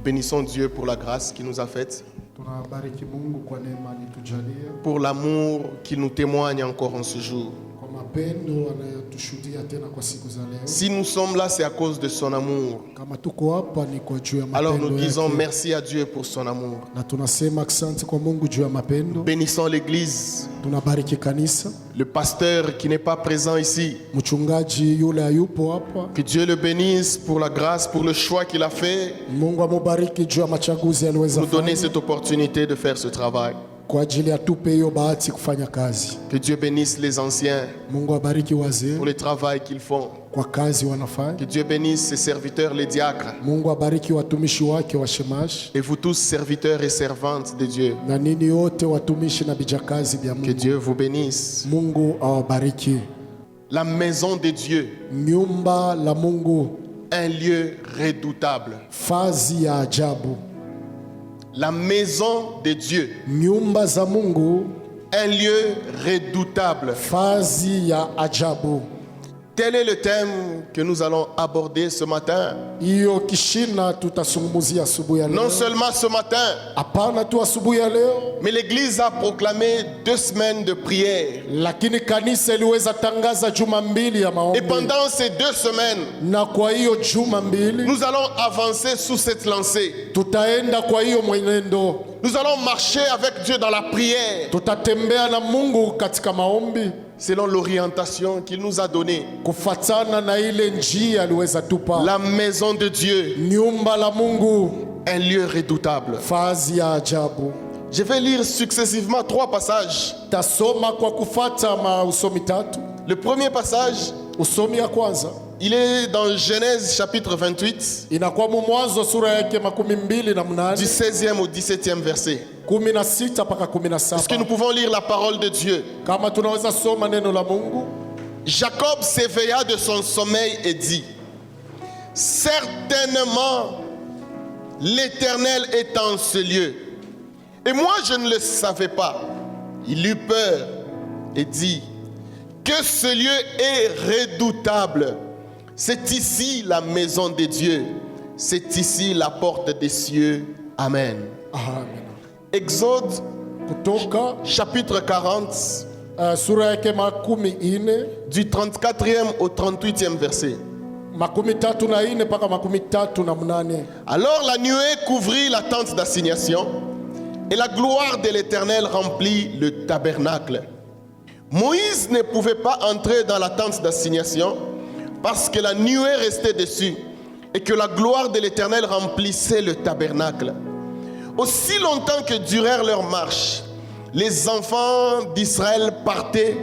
bénissons Dieu pour la grâce qu'il nous a faite, Tunabariki Mungu kwa neema alitujalia, pour l'amour qu'il nous témoigne encore en ce jour. kwa mapendo anayotushuhudia tena kwa siku za leo. Si nous sommes là, c'est à cause de son amour. Kama tuko hapa ni kwa juu ya Alors nous mapendo disons yake. merci à Dieu pour son amour. Na tunasema asante kwa Mungu juu ya mapendo. Bénissons l'église, Tunabariki kanisa, le pasteur qui n'est pas présent ici. mchungaji yule hayupo hapa. Que Dieu le bénisse pour la grâce, pour le choix qu'il a fait, Mungu amubariki juu ya machaguzi aliweza nous donner fanya, cette opportunité de faire ce travail. kwa ajili ya tupe hiyo bahati kufanya kazi. Que Dieu bénisse les anciens Mungu abariki wazee pour le travail qu'ils font. kwa kazi Que wanafanya. Dieu bénisse ses serviteurs, les diacres. Mungu abariki watumishi wake washemashi, Et vous tous, serviteurs et servantes de Dieu. na nini wote watumishi na bijakazi vya Que Mungu. Dieu vous bénisse. Mungu awabariki. La maison de Dieu, Nyumba la Mungu, un lieu redoutable. fazi ya ajabu. La maison de Dieu, Nyumba za Mungu, un lieu redoutable. fazi ya ajabu. Tel est le thème que nous allons aborder ce matin. Hiyo kishina tutasungumzia asubuhi ya Non leo. seulement ce matin, Hapana tu asubuhi ya leo, mais l'Église a proclamé 2 semaines de prière. lakini kanisa iliweza tangaza juma mbili ya Et maombi, pendant ces 2 semaines, na kwa hiyo juma mbili nous allons avancer sous cette lancée. tutaenda kwa hiyo mwenendo, Nous allons marcher avec Dieu dans la prière, tutatembea na Mungu katika maombi selon l'orientation qu'il nous a donnée. kufatana na ile njia aliweza tupa. La maison de Dieu, Nyumba la Mungu, un lieu redoutable. fazi ya ajabu. Je vais lire successivement 3 passages. Tasoma kwa kufata mausomi tatu. Le premier passage, Usomi ya kwanza il est dans Genèse chapitre 28, inakuwa Mwanzo sura yake 28 na du 8, 16e au 17e verset. 16 mpaka Est-ce que nous 17. pouvons lire la parole de Dieu? Kama tunaweza soma neno la Mungu. Jacob s'éveilla de son sommeil et dit: certainement l'Éternel est en ce lieu. Et moi je ne le savais pas. Il eut peur et dit: que ce lieu est redoutable. C'est ici la maison de Dieu. C'est ici la porte des cieux. Amen. Amen. Exode Kutoka chapitre 40, sura yake 14 du 34e au 38e verset. 34 mpaka 38. Alors la nuée couvrit la tente d'assignation et la gloire de l'Éternel remplit le tabernacle. Moïse ne pouvait pas entrer dans la tente d'assignation parce que la nuée restait dessus et que la gloire de l'Éternel remplissait le tabernacle. Aussi longtemps que durèrent leurs marches, les enfants d'Israël partaient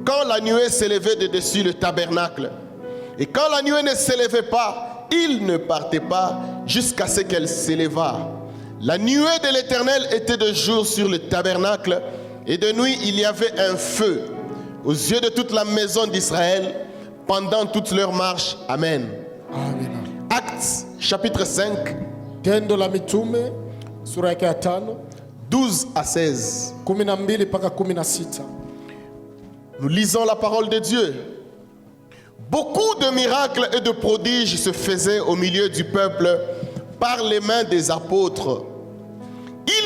quand la nuée s'élevait de dessus le tabernacle. Et quand la nuée ne s'élevait pas, ils ne partaient pas jusqu'à ce qu'elle s'élevât. La nuée de l'Éternel était de jour sur le tabernacle et de nuit il y avait un feu aux yeux de toute la maison d'Israël pendant toute leur marche. Amen. Amen. Actes chapitre 5, Tendo la Mitume sura yake ya 5 12 à 16. 12 mpaka 16. Nous lisons la parole de Dieu. Beaucoup de miracles et de prodiges se faisaient au milieu du peuple par les mains des apôtres.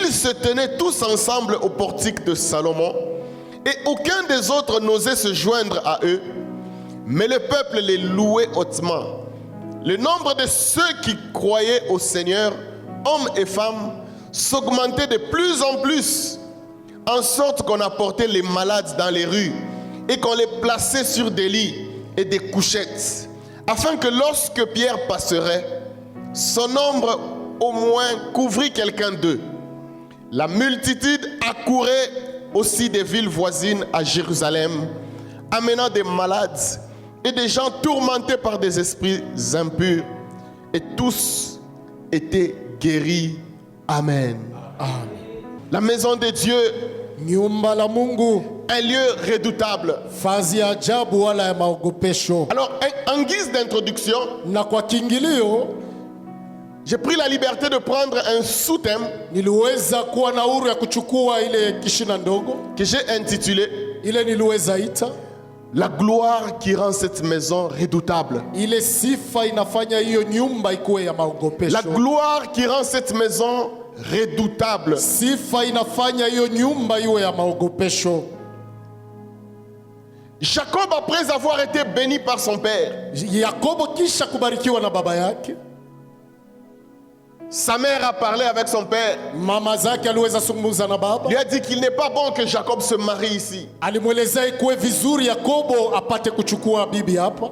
Ils se tenaient tous ensemble au portique de Salomon et aucun des autres n'osait se joindre à eux, mais le peuple les louait hautement. Le nombre de ceux qui croyaient au Seigneur, hommes et femmes, s'augmentait de plus en plus, en sorte qu'on apportait les malades dans les rues et qu'on les plaçait sur des lits et des couchettes, afin que lorsque Pierre passerait, son ombre au moins couvrit quelqu'un d'eux. La multitude accourait aussi des villes voisines à Jérusalem, amenant des malades et des gens tourmentés par des esprits impurs, et tous étaient guéris. Amen. Amen. La maison de Dieu, Nyumba la Mungu, un lieu redoutable. fazi ya ajabu wala ya maogopesho. Alors, en guise d'introduction, Na kwa kiingilio j'ai pris la liberté de prendre un sous-thème niliweza kuwa na uhuru ya kuchukua ile kishina ndogo que j'ai intitulé ile niliweza ita La gloire qui rend cette maison redoutable. Ile sifa inafanya hiyo nyumba ikuwe ya maogopesho. La gloire qui rend cette maison redoutable. Sifa inafanya hiyo nyumba iwe ya maogopesho. Jacob, après avoir été béni par son père, Yakobo kisha kubarikiwa na baba yake, sa mère a parlé avec son père. mama zake aliweza zungumza na baba, Lui a dit qu'il n'est pas bon que Jacob se marie ici. alimwelezea ikuwe vizuri Yakobo apate kuchukua bibi hapa,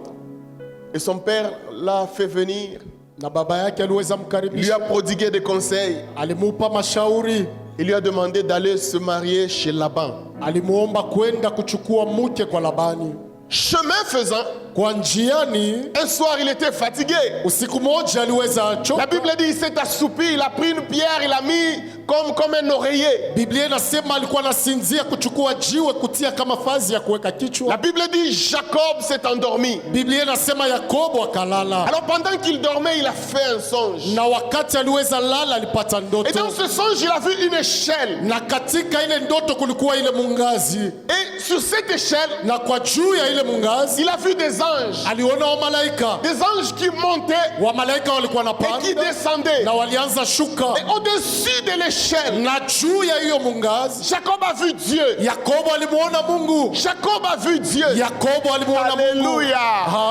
Et son père l'a fait venir, na baba yake aliweza lui a mkaribisha, prodigué des conseils. alimupa mashauri, Il lui a demandé d'aller se marier chez Laban. alimuomba kwenda kuchukua mke kwa Labani. Chemin faisant, Kwa njiani, un soir il était fatigué. usiku moja aliweza La choka. Bible dit il s'est assoupi, il a pris une pierre, il a mis comme un oreiller. Biblia inasema alikuwa anasinzia kuchukua jiwe kutia kama fazi ya kuweka La kichwa. Bible dit Jacob s'est endormi. Biblia inasema Yakobo akalala, Alors pendant qu'il dormait, il a fait un songe. na wakati aliweza lala alipata Et dans ndoto, ce songe, il a vu une échelle. na katika ile ndoto kulikuwa ile mungazi, Et sur cette échelle, na kwa juu ya ile mungazi il a vu des anges. aliona wamalaika. Des anges qui montaient Wamalaika walikuwa et qui wanapanda descendaient. na walianza shuka, Et au-dessus de l'échelle, na juu ya hiyo mungazi Jacob a vu Dieu. Yakobo alimuona Mungu. Jacob a vu Dieu. Yakobo alimuona Mungu. Alléluia.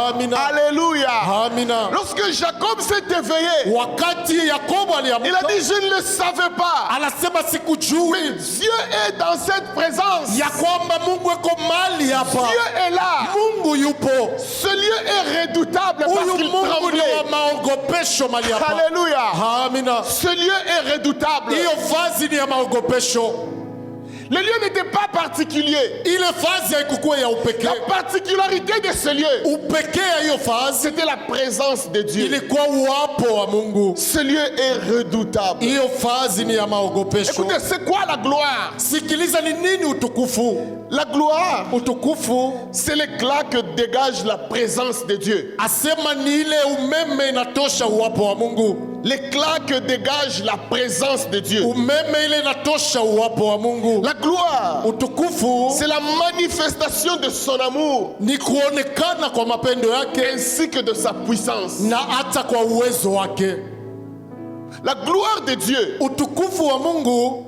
Amina. Alléluia. Amina. Lorsque Jacob s'est éveillé, Wakati Yakobo il a aliamka, dit, je ne le savais pas. anasema sikujui Dieu est dans cette présence. ya kwamba Mungu yuko mahali hapa. Dieu est là. Mungu yupo. Ce lieu est redoutable parce Huyu qu'il Mungu ni tremblait. wa maogopesho mahali hapa. Alléluia. Amina. Ce lieu est redoutable. Hiyo vazi ni ya maogopesho. Le lieu n'était pas particulier. Ile vazi haikukuwa ya upekee. La particularité de ce lieu, Upekee ya hiyo vazi c'était la présence de Dieu. ilikuwa uwapo wa Mungu. Ce lieu est redoutable. Hiyo vazi ni ya maogopesho. Écoutez, c'est quoi la gloire? Sikiliza, ni nini utukufu? La gloire, Utukufu c'est l'éclat que dégage la présence de Dieu. asema ni ile umeme inatosha uwapo wa Mungu. L'éclat que dégage la présence de Dieu. Umeme ile inatosha uwapo wa Mungu. La gloire, Utukufu c'est la manifestation de son amour ni kuonekana kwa mapendo yake ainsi que de sa puissance. na hata kwa uwezo wake. La gloire de Dieu, Utukufu wa Mungu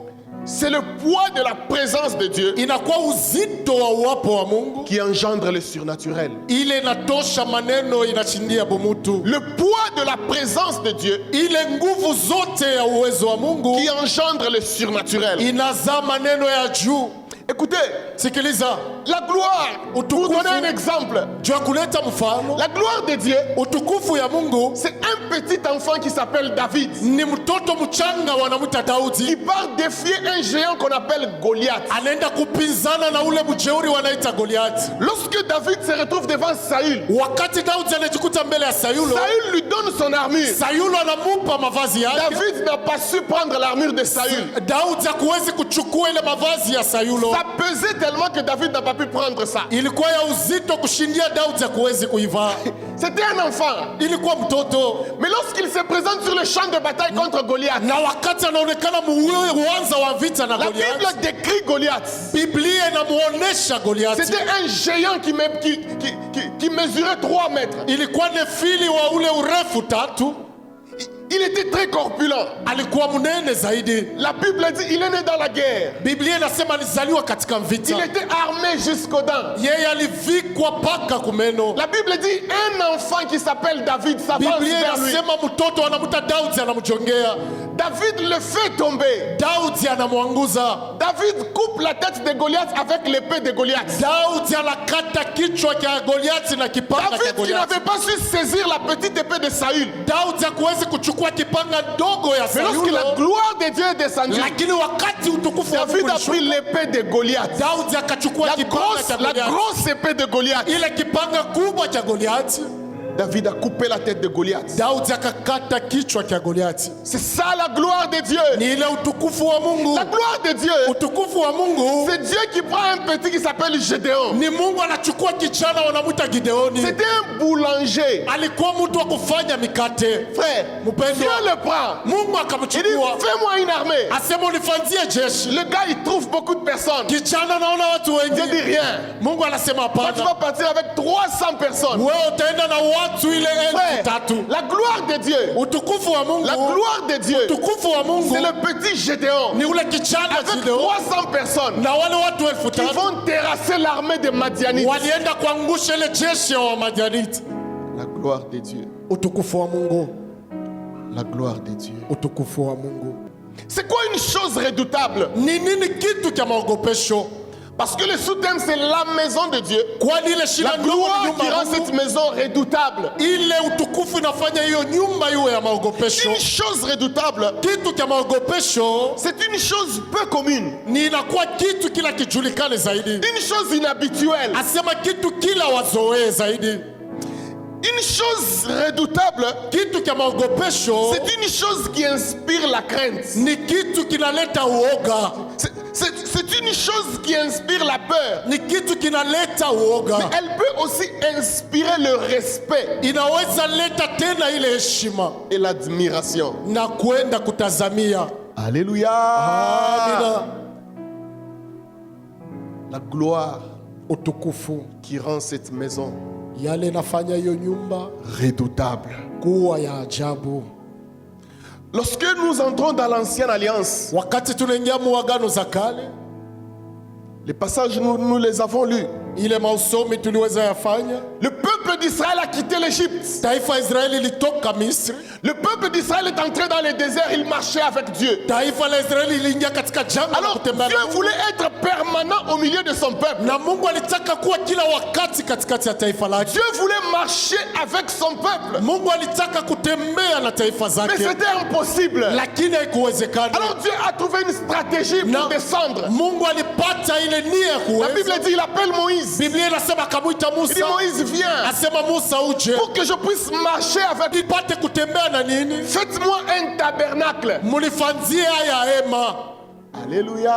c'est le poids de la présence de Dieu inakuwa uzito wa uwapo wa Mungu, qui engendre le surnaturel. ile inatosha maneno inashindia bumutu, Le poids de la présence de Dieu ile nguvu zote ya uwezo wa Mungu qui engendre le surnaturel. inazaa maneno ya juu. Écoutez, Sikiliza, la gloire, pour Utukufu. donner un exemple, juu ya kuleta mfano, la gloire de Dieu, utukufu ya Mungu c'est un petit enfant qui s'appelle David, ni mtoto mchanga wanamwita qui Daudi, part défier un géant qu'on appelle Goliath. anaenda kupinzana na ule mjeuri wanaita Goliathi. Lorsque David se retrouve devant Saül, Wakati Daudi anajikuta mbele ya Sayulo, Saül lui donne son armure. Sayulo anamupa mavazi yake. David n'a pas su prendre l'armure de Saül. Daudi hakuwezi kuchukua ile mavazi ya Sayulo, Ça pesait tellement que David n'a pas pu prendre ça. ilikuwa ya uzito kushindia Daudi hakuwezi kuivaa. C'était un enfant. Ilikuwa mtoto, Mais lorsqu'il se présente sur le champ de bataille contre Goliath, na wakati anaonekana uwanja wa vita na la Goliathi, Bible décrit Goliath. Biblia inamuonesha Goliathi. C'était un géant qui mesurait 3 mètres. Ilikuwa Nefili wa ule urefu 3. Il était très corpulent. Alikuwa mnene zaidi. La Bible dit il est né dans la guerre. Biblia inasema alizaliwa katika vita. Il était armé jusqu'aux dents. Yeye alivikwa paka kumeno. La Bible dit un enfant qui s'appelle David s'avance Biblia vers lui. inasema mtoto anamuta Daudi anamjongea. David le fait tomber. Daudi anamwanguza. David coupe la tête de Goliath avec l'épée de Goliath. Daudi anakata kichwa cha Goliathi na kipanga cha David qui Goliathi. n'avait pas su saisir la petite épée de Saül. Daudi hakuwezi kuchukua kipanga dogo ya Mais lorsque la Sayulo, gloire de Dieu est descendue, lakini wakati utukufu wa David Mungu a pris ulishuka, l'épée de Goliath. Daudi akachukua La kipanga cha grosse Goliathi. épée de Goliath. Ile kipanga kubwa cha Goliathi David a coupé la tête de Goliath. Daudi akakata kichwa cha Goliati. C'est ça la gloire de Dieu. Ni ile utukufu wa Mungu. La gloire de Dieu, Utukufu wa Mungu c'est Dieu qui prend un petit qui s'appelle Gédéon. ni Mungu anachukua kijana wanamuita Gideoni. C'était un boulanger. Alikuwa mtu wa kufanya mikate. Frère, Mpendwa, Dieu le prend. Mungu Il dit, akamchukua. fais-moi une armée. Asema unifanzie jeshi. Le gars, il trouve beaucoup de personnes. Kijana naona watu Dieu dit wengi. rien. Mungu anasema Toi, tu hapana. vas partir avec 300 personnes. Wewe utaenda na watu ile Frère, 3,000. la gloire de Dieu, Utukufu wa Mungu. la gloire de Dieu, Utukufu wa Mungu c'est le petit Gédéon ni ule kijana avec Gideoni 300 personnes na wale watu qui 3,000 vont terrasser l'armée des Madianites. walienda kuangusha ile jeshi ya Wamadianiti. La gloire de Dieu, Utukufu wa Mungu. la gloire de Dieu. Utukufu wa Mungu. C'est quoi une chose redoutable? Ni nini kitu cha maogopesho? Parce que le sous-thème, c'est la maison de Dieu. Kwani ile shida La ndogo ni gloire nyumba qui ya rend Mungu. cette maison redoutable. Ile utukufu inafanya hiyo nyumba iwe ya maogopesho. Une chose redoutable, Kitu cha maogopesho c'est une chose peu commune, ni inakuwa kitu kila kijulikane zaidi. une chose inhabituelle, Asema kitu kila wazoee zaidi. une chose redoutable. Kitu cha maogopesho C'est une chose qui inspire la crainte. ni kitu kinaleta uoga. C'est une chose qui inspire la peur. Ni kitu kinaleta uoga. Mais elle peut aussi inspirer le respect Inaweza leta tena ile heshima et l'admiration. na kwenda kutazamia. Alléluia. Amina. La gloire Utukufu qui rend cette maison yale nafanya hiyo nyumba redoutable. kuwa ya ajabu. Lorsque nous entrons dans l'ancienne alliance, Wakati tunaingia muagano za kale, les passages nous les avons lus. ile mausomi tuliweza yafanya. Le peuple d'Israël a quitté l'Égypte. Taifa Israeli litoka Misri. Le peuple d'Israël est entré dans le désert, il marchait avec Dieu. Taifa la Israeli liingia katika jangwa na Alors kutembea Dieu na Mungu. voulait être permanent au milieu de son peuple. Na Mungu alitaka kuwa kila wakati katikati ya taifa lake. Dieu voulait marcher avec son peuple. Mungu alitaka kutembea na taifa Mais zake, c'était impossible. lakini haikuwezekana. Alors Dieu a trouvé une stratégie pour Na descendre. Mungu alipata ile nia ya La kuweza. Bible dit, il appelle Moïse. Biblia inasema akamwita Il dit, Musa, Moïse, viens asema Musa uje pour que je puisse marcher avec. nipate kutembea na nini, Faites-moi un tabernacle. munifanzie haya hema. Alléluia.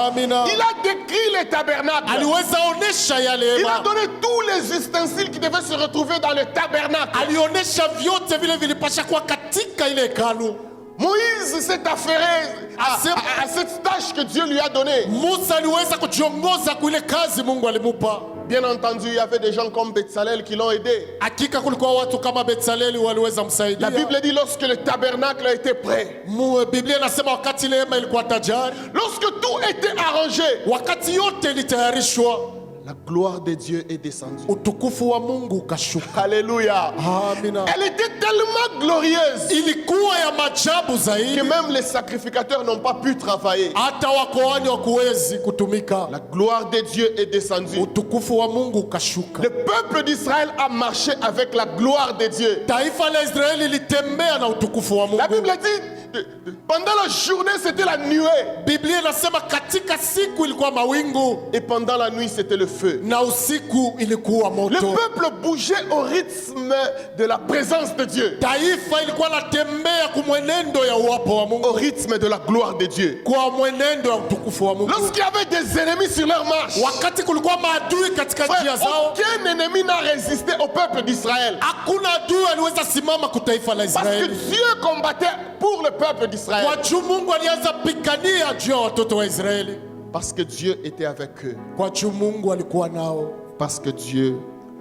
Amina. Il a décrit les tabernacles. Aliweza onesha yale Il a hema, donné tous les ustensiles qui devaient se retrouver dans le tabernacle. alionesha vyote vile vilipasha kuwa katika ile hekalu. Moïse s'est affairé à cette tâche que Dieu lui a donnée. Musa aliweza kujiongoza kwa ile kazi Mungu alimupa. Bien entendu, il y avait des gens comme Betsalel qui l'ont aidé. Hakika kulikuwa watu kama Betsaleli waliweza La msaidia. Bible dit lorsque le tabernacle était prêt, Biblia inasema wakati ile hema ilikuwa tajari, lorsque tout était arrangé, wakati yote ilitayarishwa, la gloire de Dieu est descendue. utukufu wa Mungu ukashuka. Alléluia. Amina. Elle était tellement glorieuse Ilikuwa ya majabu que zaidi, même les sacrificateurs n'ont pas pu travailler. hata wakoani wakuwezi kutumika. La gloire de Dieu est descendue. Utukufu wa Mungu ukashuka. Le peuple d'Israël a marché avec la gloire de Dieu. Taifa la Israeli litembea na utukufu wa La Mungu. Bible dit, pendant la journée, c'était la nuée. Biblia inasema katika siku ilikuwa mawingu Et pendant la nuit, c'était le feu. na usiku ilikuwa Le moto. peuple bougeait au rythme de la présence de Dieu, Taifa ilikuwa natembea kwa mwenendo ya uwapo wa au Mungu, rythme de la gloire de Dieu. kwa mwenendo ya utukufu wa Mungu. Lorsqu'il y avait des ennemis sur leur marche, Wakati kulikuwa maadui katika njia frère, zao, aucun ennemi n'a résisté au peuple d'Israël. hakuna adui aliweza simama kwa taifa la Parce que Israeli. Dieu combattait pour le peuple d'Israël. Kwa juu Mungu alianza pikania juu ya watoto wa Israeli. Parce que Dieu était avec eux. Kwa juu Mungu alikuwa nao, Parce que Dieu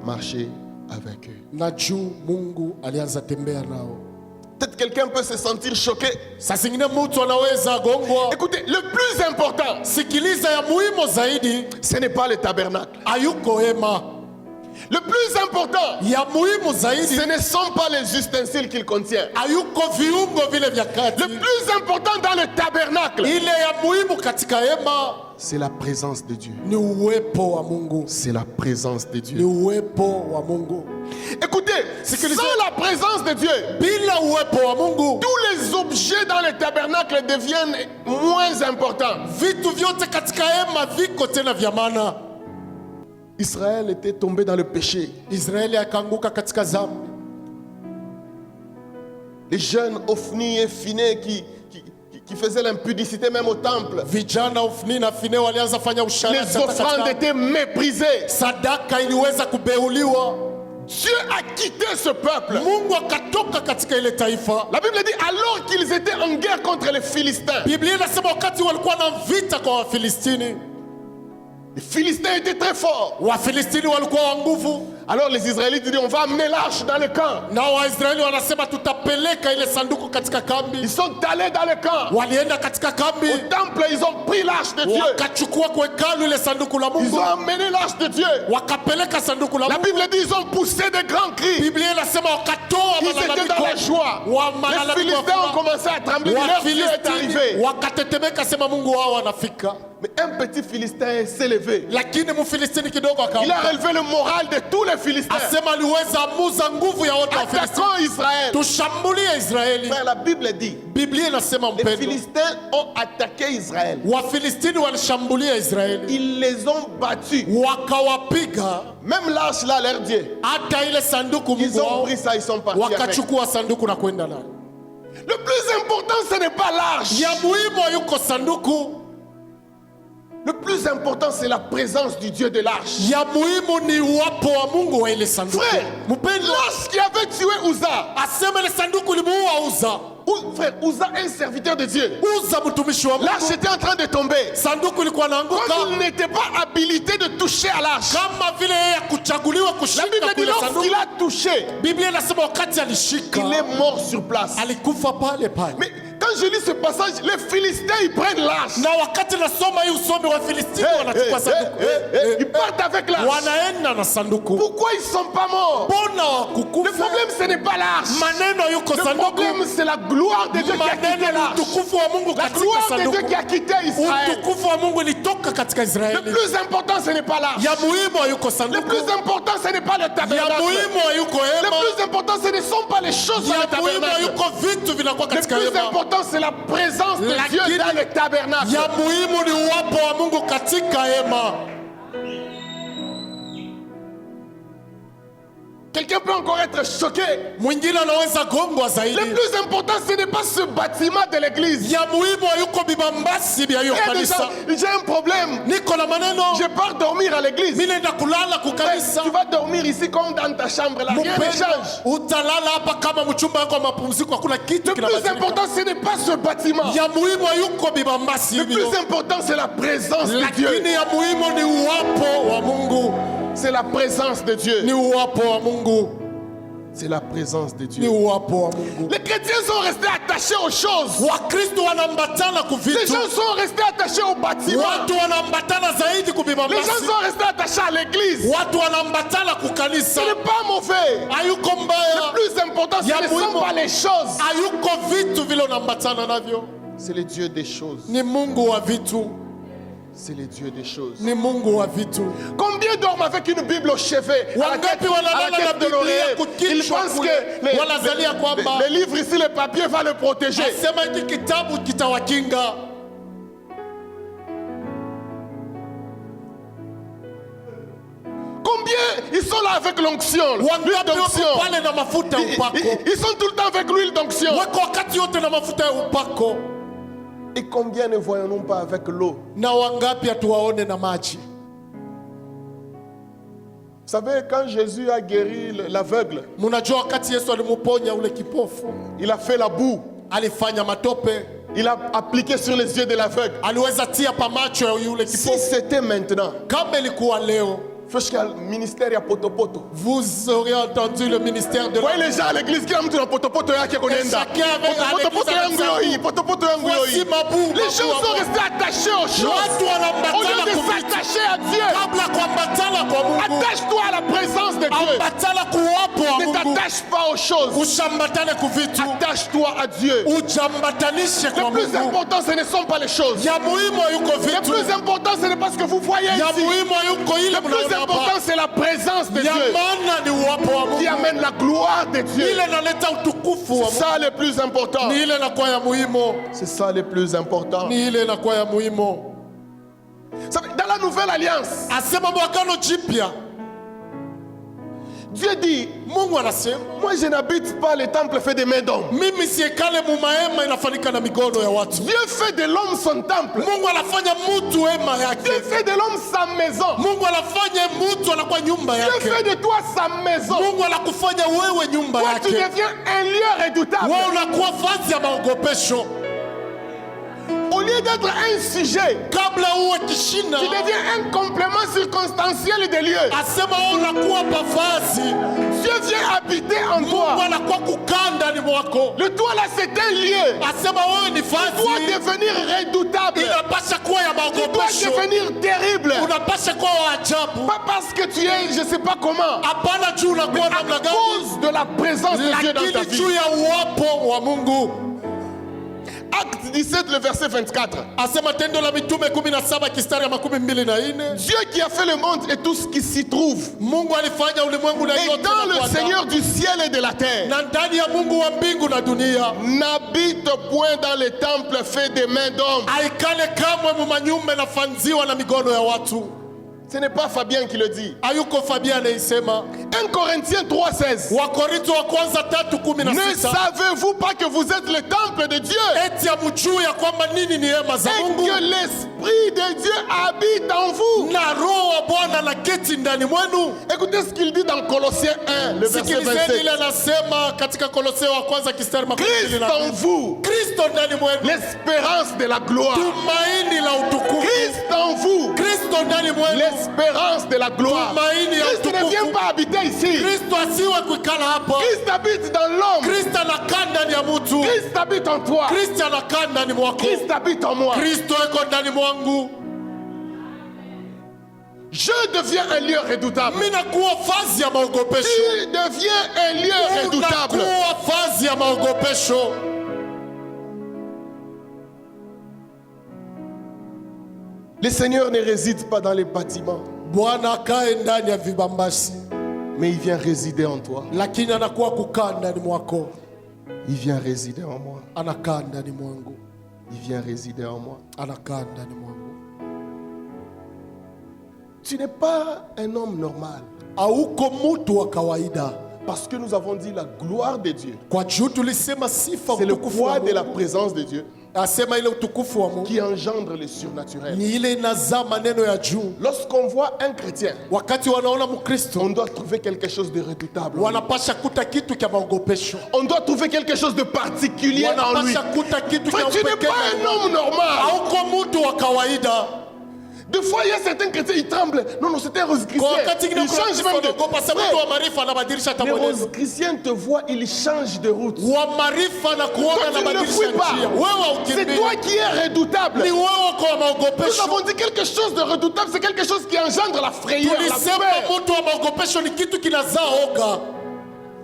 marchait avec eux. na juu Mungu alianza tembea nao. Peut-être quelqu'un peut se sentir choqué. Saa zingine mtu anaweza gongwa. Écoutez, le plus important, Sikiliza, ya muhimu zaidi ce n'est pas le tabernacle. hayuko hema. Le plus important, Ya muhimu zaidi ce ne sont pas les ustensiles qu'il contient. hayuko viungo vile vya kati. Le plus important dans le tabernacle, Ile ya muhimu katika hema c'est la présence de Dieu. ni uwepo wa Mungu, C'est la présence de ni Dieu. uwepo wa Mungu. Écoutez, sans la présence de Dieu, Bila uwepo wa Mungu, tous les objets dans le tabernacle deviennent moins importants. vitu vyote katika hema viko tena vya maana. Israël était tombé dans le péché. Israeli akaanguka katika dhambi. Les jeunes Ophni et Phiné qui faisaient l'impudicité même au temple. Vijana Ofni na Fine walianza fanya usharati. Les offrandes étaient méprisées. Sadaka iliweza kubeuliwa. Dieu a quitté ce peuple. Mungu akatoka katika ile taifa. La Bible dit alors qu'ils étaient en guerre contre les Philistins. Biblia inasema wakati walikuwa na vita kwa Wafilistini. Les Philistins étaient très forts. Wafilistini walikuwa wa nguvu. Alors les Israélites disent on va amener l'arche dans le camp. Na Waisraeli wanasema tutapeleka ile sanduku katika kambi. Ils sont allés dans le camp. Walienda katika kambi. Au temple ils ont pris l'arche de Dieu. Wakachukua kwa hekalu ile sanduku la Mungu. Ils ont amené l'arche de Dieu. Wakapeleka sanduku la Mungu. La Bible dit ils ont poussé des grands cris. Biblia inasema wakatoa malalamiko. Ils étaient dans la joie. Les Philistins ont commencé à trembler. Leur Dieu est arrivé. Wakatetemeka sema Mungu wao anafika. Mais un petit Philistin s'est levé. Lakini Mfilistini kidogo akaamka. Il a relevé le moral de tous les Philistins. Asema aliweza amuza nguvu ya wote wa Filisti. Attaquons Israël. Tushambulie Israeli. Frère, la Bible dit Biblia inasema les mpendo. Philistins ont attaqué Israël. Wafilistini walishambulia Israeli. Ils les ont battus. Wakawapiga. Même l'arche là, leur Dieu. Hata ile sanduku Mungu Ils ont wao. pris ça, ils sont partis avec. Wakachukua sanduku na kwenda nayo. Le plus important, ce n'est pas l'arche. Ya muhimu yuko sanduku. Le plus important, c'est la présence du Dieu de l'arche. Ya muhimu ni uwapo wa Mungu wa ile sanduku. Frère, Mpendo, lorsqu'il avait tué Uza, asema ile sanduku limuua Uza. Frère, Uza, un serviteur de Dieu. Uza mtumishi wa Mungu. L'arche était en train de tomber. Sanduku ilikuwa inaanguka. Comme il n'était pas habilité de toucher à l'arche. Kama vile yeye kuchaguliwa La kushika Bible dit kule sanduku. lorsqu'il a touché, Biblia inasema wakati alishika, il est mort sur place. alikufa pale pale. Mais quand je lis ce passage, les Philistins, ils prennent l'arche. Na wakati nasoma hii usomi wa Filistini wanachukua sanduku. Ils partent avec l'arche. Wanaenda na sanduku. Pourquoi ils ne sont pas morts? Mbona Le wakukufa? problème, ce n'est pas l'arche. Maneno yuko Le sanduku. problème, c'est la gloire de Dieu qui a quitté Maneno ni l'arche. utukufu wa Mungu La katika gloire de Dieu sanduku. qui a quitté Israël. Utukufu wa Mungu ilitoka katika Le Israeli. plus important, ce n'est pas l'arche. Ya muhimu yuko Le sanduku. plus important, ce n'est pas le Ya tabernacle. muhimu yuko Le hema. plus important, ce ne sont pas les choses dans Ya le tabernacle. muhimu yuko vitu vinakuwa Le katika plus hema. important, c'est la présence de Lakini- Dieu dans le tabernacle. Ya muhimu ni uwapo wa Mungu katika hema. Quelqu'un peut encore être choqué. Mwingine anaweza gongwa zaidi. Le plus important, ce n'est pas ce bâtiment de l'église. Ya muhimu yuko bibambasi vya hiyo Il y a des kanisa. gens, j'ai un problème. Niko na maneno. Je pars dormir à l'église. Mimi naenda kulala kukanisa. Tu vas dormir ici comme dans ta chambre là. Rien ne change. Utalala hapa kama mchumba wako wa mapumziko, hakuna kitu Le plus kinabadilika. important, ce n'est pas ce bâtiment. Ya muhimu yuko bibambasi Le hivyo. plus important, c'est la présence de Dieu. Lakini ya muhimu ni uwapo wa Mungu. C'est la présence de Dieu. Ni uwapo wa Mungu. C'est la présence de Ni Dieu. uwapo wa Mungu. Les chrétiens sont restés attachés aux choses. Wakristo wanambatana Les kuvitu. gens sont restés attachés aux bâtiments. Watu wanambatana zaidi Les kubibambasi. gens sont restés attachés à l'église. Watu wanambatana kukanisa. Ce n'est pas mauvais. Hayuko Le mbaya. plus important, ce Ya ne sont muhimu. pas les choses. Hayuko vitu vile unambatana navyo. C'est le Dieu des choses. Ni Mungu wa vitu. C'est le Dieu des choses. Ni Mungu wa vitu. Combien dorment avec une Bible au chevet, à la Wangapi tête, wanalala à la na tête de Biblia l'oreiller? kukichwa Ils pensent kule. que Wanazalia kwamba les livres ici, le papier va le protéger. asema hiki kitabu kitawakinga. Combien ils sont là avec l'onction, l'huile Wangapi d'onction. wako pale na mafuta ya upako. Ils sont tout le temps avec l'huile d'onction. Wako wakati yote na mafuta ya upako. Et combien ne voyons-nous pas avec l'eau? Na wangapi hatuwaone na maji. Vous savez, quand Jésus a guéri l'aveugle, Mnajua wakati Yesu alimuponya ule kipofu, il a fait la boue. alifanya matope, Il a appliqué sur les yeux de l'aveugle. aliweza tia pa macho ya yule Si kipofu. c'était maintenant, Kama ilikuwa leo, le ministère ya potopoto. vous auriez entendu le ministère de Vous voyez les gens à l'église, kila mtu na potopoto yake konenda. chacun avec Potopoto yangu yoyi, potopoto yangu yoyi. Les gens sont restés attachés aux choses. Watu Au lieu wanaambatana de kuvitu s'attacher à Dieu, kabla kuambatana kwa Mungu. attache-toi à la présence de Dieu. Ambatana kuwapo wa Ne Mungu. t'attache pas aux choses. Ushambatane kuvitu. Attache-toi à Dieu. Ujambatanishe kwa Le plus Mungu. important, ce ne sont pas les choses. Ya muhimu yuko Le vitu. plus important, ce n'est pas ce que vous voyez Ya ici. muhimu yuko ile Le plus mnaona important, hapa. c'est la présence de Ya Dieu maana ni uwapo wa qui Mungu. amène la gloire de Dieu. Ile inaleta utukufu wa C'est Mungu. ça le plus important. Ni ile inakuwa ya muhimu. C'est ça le plus important. Ni ile inakuwa ya muhimu. Dans la nouvelle alliance, Asema mwagano jipya. Dieu dit, Mungu anasema, moi je n'habite pas les temples faits de mains d'hommes. mimi siekale mu mahema inafanyika na mikono ya watu. Dieu fait de l'homme son temple. Mungu anafanya mtu hema yake. Dieu fait de l'homme sa maison. Mungu anafanya mtu anakuwa nyumba Dieu yake. fait de toi sa maison. Mungu anakufanya wewe nyumba Toi tu yake. deviens un lieu redoutable. Wewe unakuwa vazi ya maogopesho. Au lieu d'être un sujet, Kabla uwe kishina, tu deviens un complément circonstanciel des lieux. asema wewe unakuwa mavazi. Dieu vient habiter en Mungu toi. anakuwa kukaa ndani mwako. Le toit là c'est un lieu. Asema wewe ni Tu dois vazi. devenir redoutable. Inapasha kuwa ya Tu dois maogopesho. devenir terrible. Unapasha kuwa wa ajabu. Pas parce que tu es, je sais pas comment, Hapana juu unakuwa à namna gani, cause de la présence de Dieu dans ta lakini vie. juu ya uwapo wa Mungu. Acte 17, le verset 24. Asema Tendo la Mitume 17 kistari ya 24. Dieu qui a fait le monde et tout ce qui s'y trouve, Mungu alifanya ulimwengu na et yote dans na le kuandaa. Seigneur du ciel et de la terre, Na ndani ya Mungu wa mbingu na dunia, n'habite point dans les temples faits des mains d'hommes. aikale kamwe mu manyumba nafanziwa na migono ya watu. Ce n'est pas Fabien qui le dit. Hayuko Fabia anaisema. 1 Corinthiens 3,16. Wakorintho wa kwanza Ne 3:16. savez-vous pas que vous êtes le temple de Dieu Eti ya mjuu ya kwamba nini ni hema za et Mungu que l'Esprit de Dieu habite en vous? na roho wa Bwana na keti ndani mwenu. Écoutez ce qu'il dit dans Colossiens 1, le verset Sikilizeni 27. ile anasema katika Koloseo wa kwanza kistari Christ en vous, Kristo ndani mwenu, l'espérance de la gloire. tumaini la utukufu. Christ en vous, Kristo ndani mwenu, l'espérance de la gloire. tumaini ya Christ ne vient utukufu. pas habiter ici. Kristo asiwe kuikala hapa. Christ habite dans l'homme. Kristo anakaa ndani ya mtu. Christ habite en toi. Kristo anakaa ndani mwako. Christ habite en moi. Kristo eko ndani mwangu. Je deviens un lieu redoutable. Mimi nakuwa fazi ya maogopesho. Tu deviens un lieu redoutable. Unakuwa fazi ya maogopesho. Le Seigneur ne réside pas dans les bâtiments, Bwana akae ndani ya vibambasi, mais il vient résider en toi. lakini anakuwa kukaa ndani mwako. Il vient résider en moi. Anakaa ndani mwangu. Il vient résider en moi. Anakaa ndani mwangu. Tu n'es pas un homme normal. Hauko mtu wa kawaida. Parce que nous avons dit la gloire de Dieu. Kwa juu tulisema sifa C'est le utukufu poids wa de la Mungu. présence de Dieu Asema ile utukufu wa Mungu qui engendre le surnaturel. ni ile inazaa maneno ya juu. Lorsqu'on voit un chrétien, Wakati wanaona Mkristo on doit trouver quelque chose de redoutable. wanapasha kuta kitu cha maogopesho. On doit trouver quelque chose de particulier en lui. Wanapasha kuta kitu cha Frère, tu n'es upekee. pas un homme normal. Hauko mtu wa kawaida. Des fois, il y a certains chrétiens, ils tremblent. Non, non, c'est un rose Kwa wakati chrétien. ingine Il kuna change Kristo même de... anaogopa sababu mtu wa maarifa anabadilisha hata Les mwenendo. roses chrétiens te voient, ils changent de route. Wa maarifa na kuona Toi, tu ne le anabadilisha fouilles pas. njia. Wewe C'est ukimbii. toi qui es redoutable. Ni wewe kwa Nous maogopesho. avons dit quelque chose de redoutable, c'est quelque chose qui engendre la frayeur, la Tulisema peur. mtu wa maogopesho ni kitu kinazaa oga.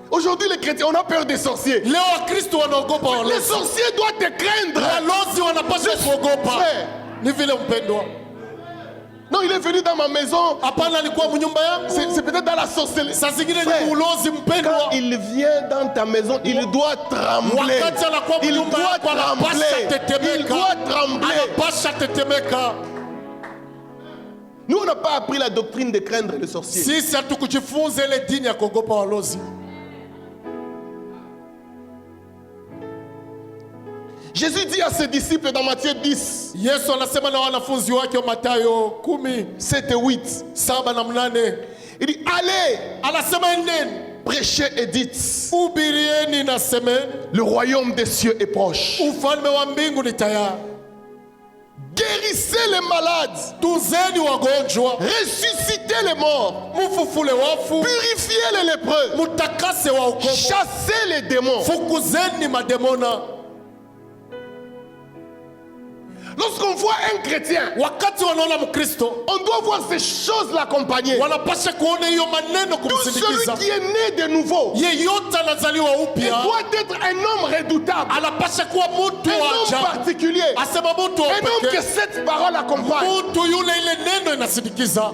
Aujourd'hui, les chrétiens, on a peur des sorciers. Leo Wakristo wanaogopa Les walozi. sorciers doivent te craindre. Walozi wanapaswa kuogopa. Frère. Ni vile mpendwa. Non, il est venu dans ma maison. Hapana, alikuwa mnyumba yangu. C'est peut-être dans la sorcellerie. Saa zingine Frère, ni ulozi quand mpendwa. il vient dans ta maison, il doit trembler. Wakati anakuwa Il mnyumba doit yako anapasha trembler. Il tetemeka. doit trembler. Anapasha tetemeka. Nous, on n'a pas appris la doctrine de craindre les sorciers. Sisi hatukujifunza ile dini ya kuogopa walozi. Jésus dit à ses disciples dans Matthieu 10, Yesu anasema na wanafunzi wake wa Mathayo 10, 7 et 8. 7 na 8. Il dit, allez, Anasema endeni, prêchez et dites, hubirieni na semeni, le royaume des cieux est proche. ufalme wa mbingu ni tayari. Guérissez les malades, Tunzeni wagonjwa, ressuscitez les morts, mufufule wafu, purifiez les lépreux, mutakase wa ukomo, chassez les démons. fukuzeni mademona. Lorsqu'on voit un chrétien, Wakati wanaona Mkristo, on doit voir ces choses l'accompagner. wanapasha kuona hiyo maneno Tout celui kumsindikiza. qui est né de nouveau, Yeyote anazaliwa il upya doit être un homme redoutable, anapasha kuwa mtu un wa homme ajabu. particulier, Asema mtu wa un homme que pekee, cette parole accompagne. mtu yule ile neno inasindikiza.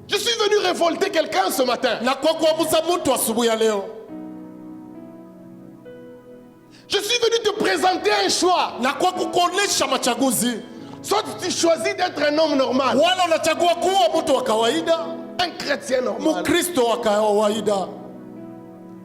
Je suis venu révolter quelqu'un ce matin. Na kwa kuamuza mtu asubuhi ya leo, Je suis venu te présenter un choix. na kwa kukuonesha machaguzi. Soit tu choisis d'être un homme normal, wala unachagua kuwa mtu wa kawaida, un chrétien normal, Mkristo wa kawaida,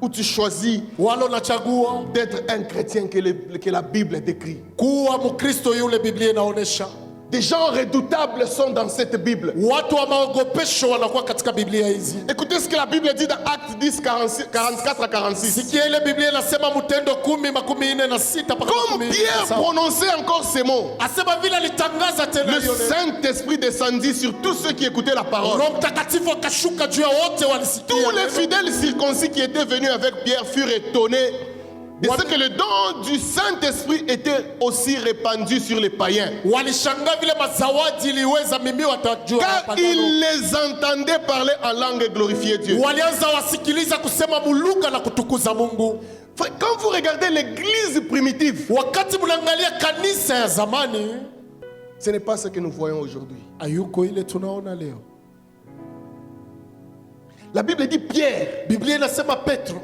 ou tu choisis wala unachagua d'être un chrétien que la Bible décrit. kuwa Mkristo yule Biblia inaonesha. Des gens redoutables sont dans cette Bible. Watu wa maogopesho wanakuwa katika Biblia hizi. Écoutez ce que la Bible dit dans Actes 10, 44 à 46. Sikia ile Biblia inasema Mtendo 10:46 mpaka Comme Pierre 17. prononçait encore ces mots, Asema vile alitangaza tena le hiyo neno. Saint-Esprit descendit sur tous ceux qui écoutaient la parole. Roho Mtakatifu akashuka juu ya wote walisikia. Tous les neno. fidèles circoncis qui étaient venus avec Pierre furent étonnés de ce que le don du Saint-Esprit était aussi répandu sur les païens. Walishanga vile mazawadi iliweza mimi watajua. Car ils les entendaient parler en langue et glorifier Dieu. Walianza wasikiliza kusema mulugha na kutukuza Mungu. Quand vous regardez l'église primitive, Wakati mnaangalia kanisa ya zamani, ce n'est pas ce que nous voyons aujourd'hui. hayuko ile tunaona leo. La Bible dit Pierre, Biblia inasema Petro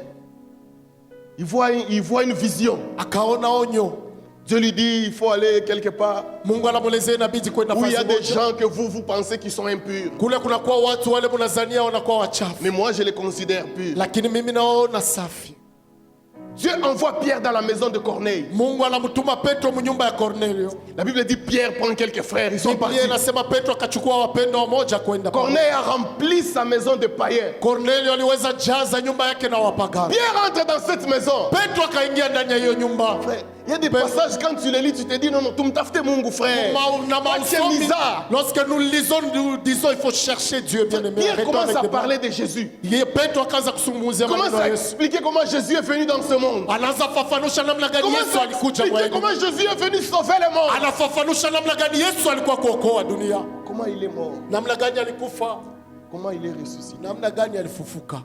il voit une vision. akaona onyo. Dieu lui dit, il faut aller quelque part Mungu anamwelezea inabidi kwenda où il y a fasi des moja. gens que vous pensez qui sont impurs. Kule kunakuwa watu wale mnazania wanakuwa wachafu, Mais moi, je les considère purs. lakini mimi naona safi. Dieu envoie Pierre dans la maison de Corneille. Mungu anamtuma Petro mnyumba ya Cornelio. La Bible dit Pierre prend quelques frères, ils sont partis. Biblia inasema Petro akachukua wapendwa wamoja kwenda. Corneille a rempli sa maison de païens. Cornelio aliweza jaza nyumba yake na wapagani. Pierre entre dans cette maison. Petro akaingia ndani ya hiyo nyumba. Frère, il y a des passages quand tu les lis, tu te dis non, non, tu me taftes mon frère. C'est bizarre. Lorsque nous lisons, nous disons il faut chercher Dieu bien aimé. Pierre commence à parler de Jésus. Petro akaanza kusungumzia Il commence maneno à ya Yesu. expliquer comment Jésus est venu dans ce monde. Anaanza fafanusha namna gani Commence Yesu à alikuja kwa expliquer comment Jésus est venu sauver le monde. anafafanusha namna gani Yesu alikuwa kuokoa dunia, Comment il est mort. namna gani alikufa, Comment il est ressuscité. namna gani alifufuka.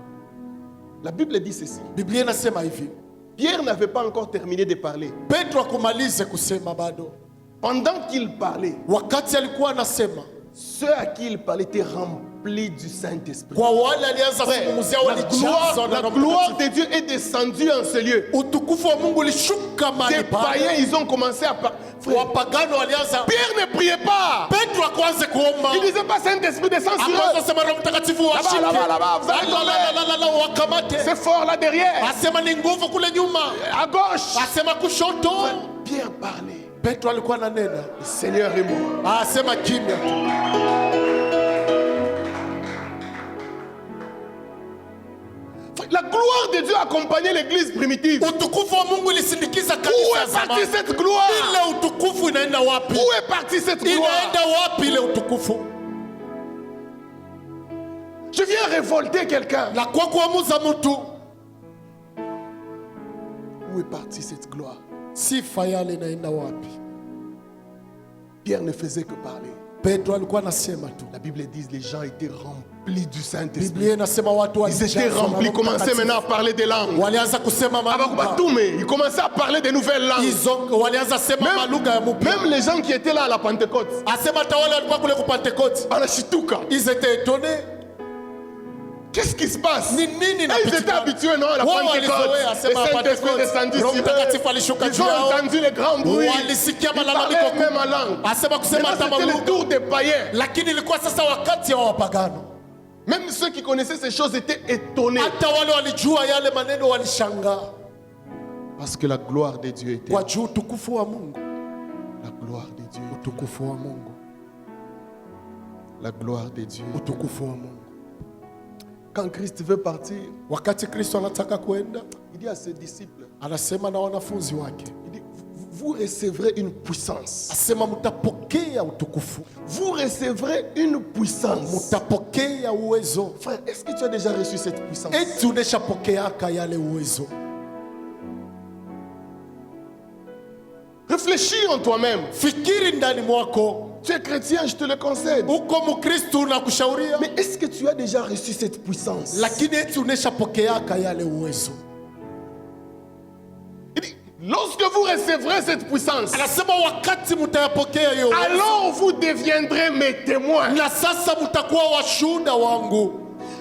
La Bible dit ceci. Biblia inasema hivi, Pierre n'avait pas encore terminé de parler. Petro akumalize kusema bado. Pendant qu'il parlait, Wakati alikuwa anasema, ceux à qui il parlait étaient remplis du Saint-Esprit. kwa wale alianza Frère, kuzungumzia la walijazwa na Roho gloire Mtakatifu. de Dieu est descendue en ce lieu. Utukufu wa Mungu ulishuka Des mahali païens, pale. ils ont commencé à parler. Wapagano walianza. Pierre ne priait pas. Petro akaanza kuomba. Il disait pas Saint-Esprit descend sur eux. Akaanza sema Roho Mtakatifu washike. Là-bas, vous allez tomber. Wakamate. C'est fort là derrière. Asema ni nguvu kule nyuma. À gauche. Asema kushoto. Pierre parlait. Petro alikuwa ananena. Le Seigneur est mort. Asema kimya. La gloire de Dieu accompagnait l'église primitive. Utukufu wa Mungu ilisindikiza Où kanisa est partie zamani. cette gloire? Ile utukufu inaenda wapi? Où est partie cette gloire? Inaenda wapi ile utukufu? Je viens révolter quelqu'un. Na kwa kuamuza mtu, Où est partie cette gloire? sifa yale inaenda wapi? Pierre ne faisait que parler. Petro alikuwa anasema tu. La Bible dit que les gens étaient remplis du Saint-Esprit. Biblia inasema watu Ils étaient remplis, commençaient maintenant à parler des langues. walianza kusema malugha. Ils commençaient à parler des nouvelles langues. Walianza sema malugha ya mpya. Même les gens qui étaient là à la Pentecôte, Asema tawala walikuwa kule ku Pentecote. à la Chituka, Ils étaient étonnés. qu'est-ce qui se passe? Ni nini Ils inapitika? étaient habitués, non, à la Wao Pentecôte. walizoea, Le asema Saint-Esprit Pentecote. descendu Roho sur Mtakatifu eux. alishuka Ils juu ont yao. entendu les grands bruits. Walisikia Ils malalamiko parlaient même kubwa. en langue. Asema kusema hata Maintenant, c'était le malugha. tour des païens. Lakini ilikuwa sasa wakati wa wapagano. Même ceux qui connaissaient ces choses étaient étonnés. Hata wale walijua yale maneno walishangaa. Parce que la gloire de Dieu était. Kwa juu utukufu wa Mungu. La gloire de Dieu. Utukufu wa Mungu. La gloire de Dieu. Utukufu wa Mungu. Quand Christ veut partir, Wakati Kristo anataka kwenda, il dit à ses disciples, anasema na wanafunzi wake. il dit, vous recevrez une puissance. Asema mtapokea utukufu. Vous recevrez une puissance. Mtapokea uwezo. Frère, est-ce que tu as déjà reçu cette puissance? Eti uneshapokeaka yale uwezo. Réfléchis en toi-même. Fikiri ndani mwako. Tu es chrétien, je te le concède. Uko Mkristo na kushauria. Mais est-ce que tu as déjà reçu cette puissance? Lakini eti uneshapokeaka yale uwezo. Il dit, lorsque vous recevrez cette puissance, Anasema wakati mtayapokea hiyo uwezo, alors vous deviendrez mes témoins. na sasa mtakuwa washuhuda wangu.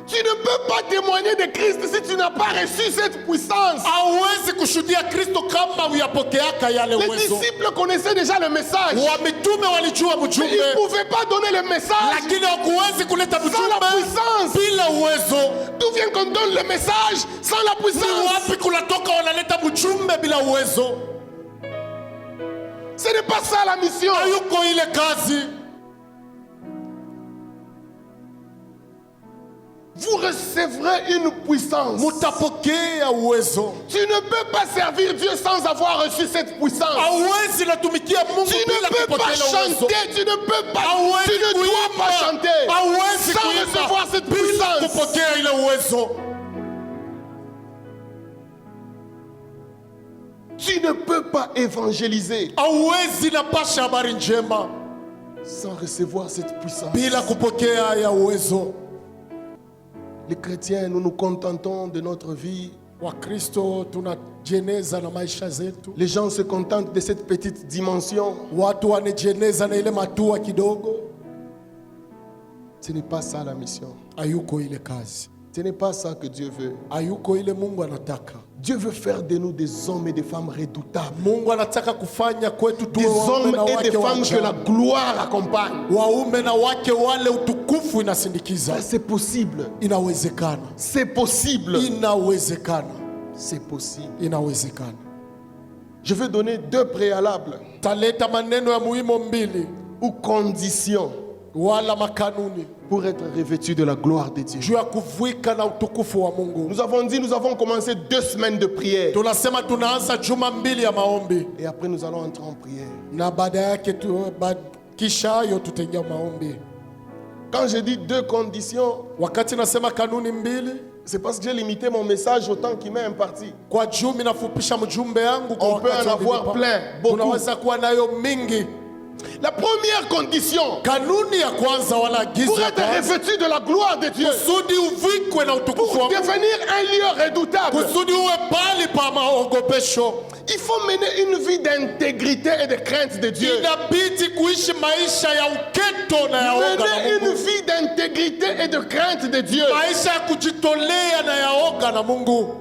Tu ne peux pas témoigner de Christ si tu n'as pas reçu cette puissance. Hauwezi kushuhudia Kristo kama huyapokeaka yale Les uwezo. disciples connaissaient déjà le message. Wamitume walijua Mais ils mjumbe, ne pouvaient pas donner le message lakini hakuwezi kuleta sans la mjumbe puissance. bila uwezo. D'où vient qu'on donne le message sans la Ni puissance? wapi kunatoka wanaleta mjumbe bila uwezo? Ce n'est pas ça la mission. Hayuko ile kazi. Vous recevrez une puissance. Mutapokea uwezo. Tu ne peux pas servir Dieu sans avoir reçu cette puissance. Hauwezi natumikia Mungu Tu bila ne peux pas kupokea uwezo. chanter, tu ne peux pas, Hauwezi tu ne dois kuimba. pas chanter Hauwezi sans kuimba recevoir cette bila puissance. kupokea ile uwezo. Tu ne peux pas évangéliser Hauwezi napasha habari njema sans recevoir cette puissance. bila kupokea ya uwezo. Les chrétiens, nous nous contentons de notre vie. Wakristo tunajeneza na maisha zetu. Les gens se contentent de cette petite dimension. Watu wanajeneza na ile matua kidogo. Ce n'est pas ça la mission. Hayuko ile kazi. Ce n'est pas ça que Dieu veut. Hayuko ile Mungu anataka. Dieu veut faire de nous des hommes et des femmes redoutables. Mungu anataka kufanya kwetu Des tuwe waume hommes na et des wake wa femmes que la ajabu. gloire accompagne. Waume na wake wale utukufu inasindikiza. Ça, c'est possible. Inawezekana. C'est possible. Inawezekana. C'est possible. Inawezekana. Je vais donner deux préalables Taleta maneno ya muhimu mbili ou conditions wala makanuni pour être revêtu de la gloire de Dieu. juu ya kuvwika na utukufu wa Mungu. Nous avons dit, nous avons commencé 2 semaines de prière. Tunasema tunaanza juma mbili ya maombi Et après, nous allons entrer en prière. na baada yake kisha hayo tutaingia maombi. Quand je dis 2 conditions, Wakati nasema kanuni mbili, c'est parce que j'ai limité mon message au temps qu'il m'est imparti. kwa juu minafupisha mjumbe yangu kwa On peut wakati en avoir ulinipa. plein, beaucoup. Tunaweza kuwa nayo mingi. La première condition Kanuni ya kwanza wala agizo pour ya être kwanza, revêtu de la gloire de Dieu, kusudi uvikwe na utukufu pour wa Mungu, devenir un lieu redoutable, kusudi uwe pali pa maogopesho, il faut mener une vie d'intégrité et de crainte de Dieu. inabidi kuishi maisha ya uketo na ya oga na Mener une Mungu, vie d'intégrité et de crainte de Dieu. maisha ya kujitolea na ya oga na Mungu.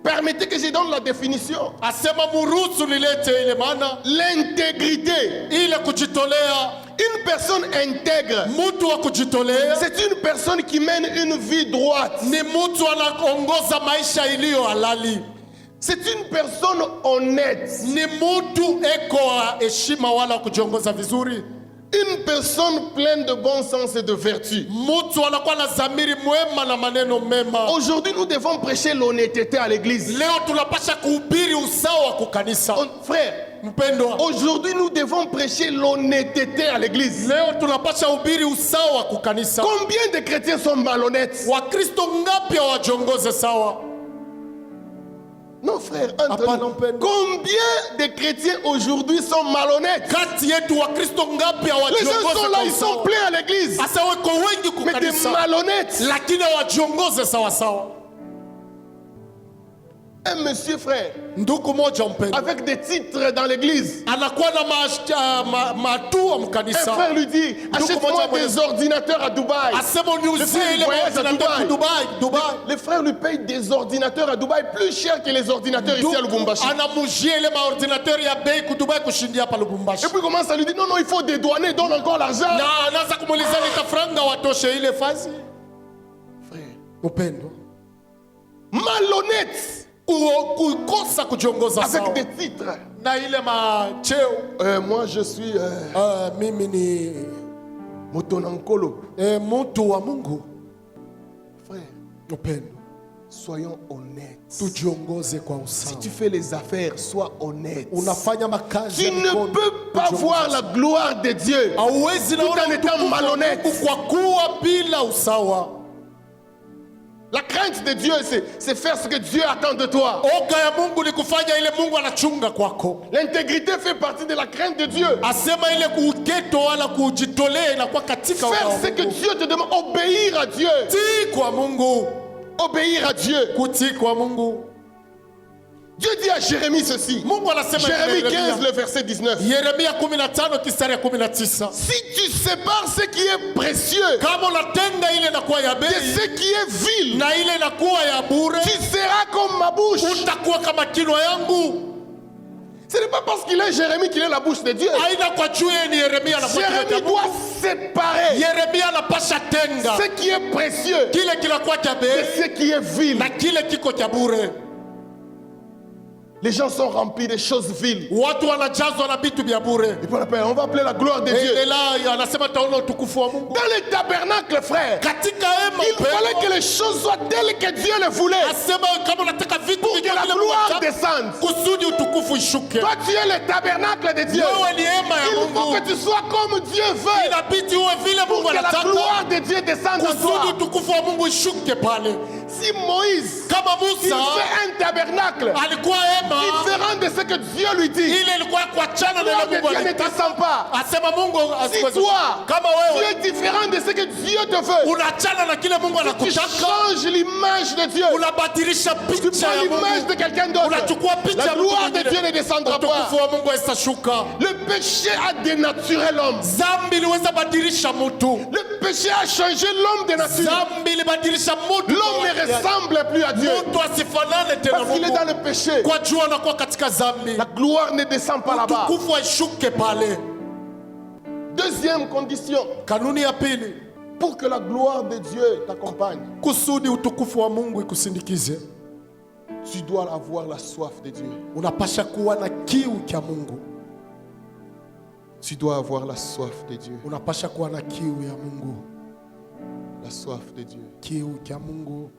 Permettez que je donne la définition. Asema muruhusu nilete ile maana. L'intégrité. Ile kujitolea, Une personne intègre, mtu wa kujitolea c'est une personne qui mène une vie droite. ni mtu anaongoza maisha iliyo halali, C'est une personne honnête. ni mtu eko wa heshima wala kujiongoza vizuri, Une personne pleine de bon sens et de vertu. mtu anakuwa na dhamiri mwema na maneno mema. Aujourd'hui, nous devons prêcher l'honnêteté à l'église. Leo tunapasha kuhubiri usawa kwa kanisa. Frère, Mpendwa, aujourd'hui, nous devons prêcher l'honnêteté à l'église. leo tunapasha hubiri usawa kwa kanisa. Combien de chrétiens sont malhonnêtes? Wakristo ngapi hawajiongoze sawa? Non, frère, Hapana, entre nous. mpendwa. Combien de chrétiens aujourd'hui sont malhonnêtes? Kati yetu Wakristo ngapi Les gens hawajiongoze sont là, kwa ils sont usawa? pleins à l'église. Asa weko wengi kwa Mais des kanisa, malhonnêtes. lakini hawajiongoze sawa sawa. Un monsieur, frère, Ndugu moja mpendwa avec des titres dans l'église. anakuwa na matua Un mkanisa, frère lui dit, achète-moi des ordinateurs à Dubaï. asema Le uniuzie frère ile voyage à ordinateur Dubai. Les frères lui payent des ordinateurs à Dubaï plus cher que les ordinateurs ici à Lubumbashi. Anamujia ile maordinateur ya bei ku Dubai kushindia hapa Lubumbashi. Et puis il commence à lui dire, non, non, il faut dédouaner, donne encore l'argent. Na anaanza kumuuliza nitafranga watoshe ile fazi. Frère, Upendo malhonnête kukosa kujiongoza avec sawa des titres. na ile macheo. Moi, je suis Mimi ni Motonankolo. mtu wa Mungu. Frère, Upendo, soyons honnêtes. tujiongoze kwa Si usawa. tu fais les affaires, sois honnête. Unafanya makazi ya Tu ne mikono, peux pas tujiongoze. voir la gloire de Dieu. Hauwezi tout naona en étant utukufu wa malhonnête. Mungu kwa kuwa bila usawa. La crainte de Dieu, c'est faire ce que Dieu attend de toi. Oga ya Mungu ni kufanya ile Mungu anachunga kwako. L'intégrité fait partie de la crainte de Dieu. Asema ile kuketo wala kujitolea inakuwa katika Faire oga wa ce que Mungu. Dieu te demande. Obéir à Dieu. Tii kwa Mungu, Obéir à Dieu. kutii kwa Mungu. Dieu dit à Jérémie ceci. Mungu anasema Jérémie 15, le verset 19. Yeremia 15 kistari ya 19. Si tu sépares ce qui est précieux Kama unatenga ile inakuwa ya de bei ce qui est vil, na ile inakuwa ya bure, tu seras comme ma bouche. utakuwa kama kinywa yangu. Ce n'est pas parce qu'il est Jérémie qu'il est la bouche de Dieu. Haina kwa juu ni Yeremia anakuwa kinywa cha Jérémie Mungu. doit séparer Yeremia anapasha tenga ce qui est précieux kile kinakuwa cha de bei ce qui est vil. na kile kiko cha bure. Les gens sont remplis de choses viles. Watu wanajazwa na vitu vya bure. Et puis on va appeler la gloire de Dieu. Ela anasema taona utukufu wa Mungu. Dans les tabernacles, frère, Katika hema il fallait que les choses soient telles que Dieu le voulait. asema kama unataka vitu Pour que la gloire descende. kusudi utukufu ishuke. Toi, tu es le tabernacle de Dieu. Wewe ni hema ya Il faut Mungu. que tu sois comme Dieu veut. Inabidi uwe vile Pour Mungu que la anataka gloire de Dieu descende en kusudi toi. utukufu wa Mungu ishuke pale. Si Moïse, Kama il Musa fait un tabernacle alikuwa hema différent de ce que Dieu lui dit, ile ilikuwa kuachana la na gloire ile de Mungu Dieu ne alitaka. descend pas. Asema Mungu Si asiweze. toi, Kama tu wewe es différent de ce que Dieu te veut, unaachana na kile Mungu tu anakutaka, changes l'image de Dieu. unabadilisha Tu picha prends ya l'image de Mungu, quelqu'un d'autre. unachukua picha La ya mtu gloire de mwingine. Dieu ne descendra Utukufu pas. wa Mungu haitashuka. Le péché a dénaturé l'homme. Zambi iliweza badilisha mtu. Le péché a changé l'homme de nature. Zambi ilibadilisha mtu. L'homme ne ressemble plus à Dieu Mtu asifanane tena parce qu'il est dans Mungu. le péché. Kwa jua anakuwa katika zambi. La gloire ne descend pas là-bas. Utukufu haishuke pale. Deuxième condition, Kanuni ya pili, pour que la gloire de Dieu t'accompagne, kusudi utukufu wa Mungu ikusindikize, tu dois avoir la soif de Dieu. unapasha kuwa na kiu cha Mungu. Tu dois avoir la soif de Dieu. Unapasha kuwa na kiu ya Mungu. La soif de Dieu. Kiu cha Mungu.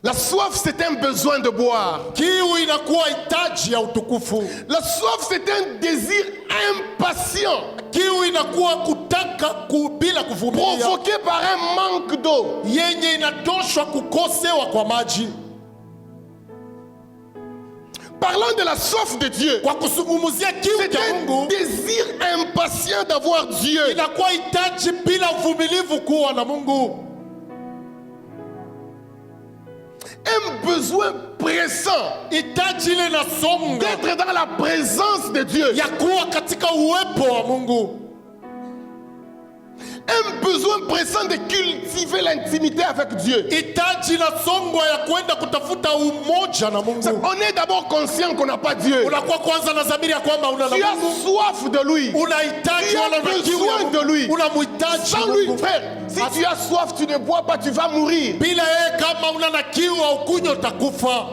La soif, c'est un besoin de boire. Kiu inakuwa hitaji ya utukufu. La soif, c'est un désir impatient Kiu inakuwa kutaka bila kuvumilia, provoqué par un manque d'eau. yenye inatoshwa kukosewa kwa maji. Parlant de la soif de Dieu, Kwa kusungumuzia kiu c'est cha un Mungu, désir impatient d'avoir Dieu. inakuwa hitaji bila uvumilivu kuwa na Mungu. Un besoin pressant Hitaji ile nasonga d'être dans la présence de Dieu. ya kuwa katika uwepo wa Mungu. Un besoin pressant de cultiver l'intimité avec Dieu. Hitaji nasongwa ya kwenda kutafuta umoja na Mungu. On est d'abord conscient qu'on n'a pas Dieu. Unakuwa kwanza na dhamiri ya kwamba una na Tu as Mungu. soif de lui. Unahitaji Tu as wala una kiu ya besoin de lui. Mungu. Unamhitaji Sans lui, Mungu. frère, si tu as soif, tu ne bois pas, tu vas mourir. Bila yeye kama una na kiu au kunywa utakufa.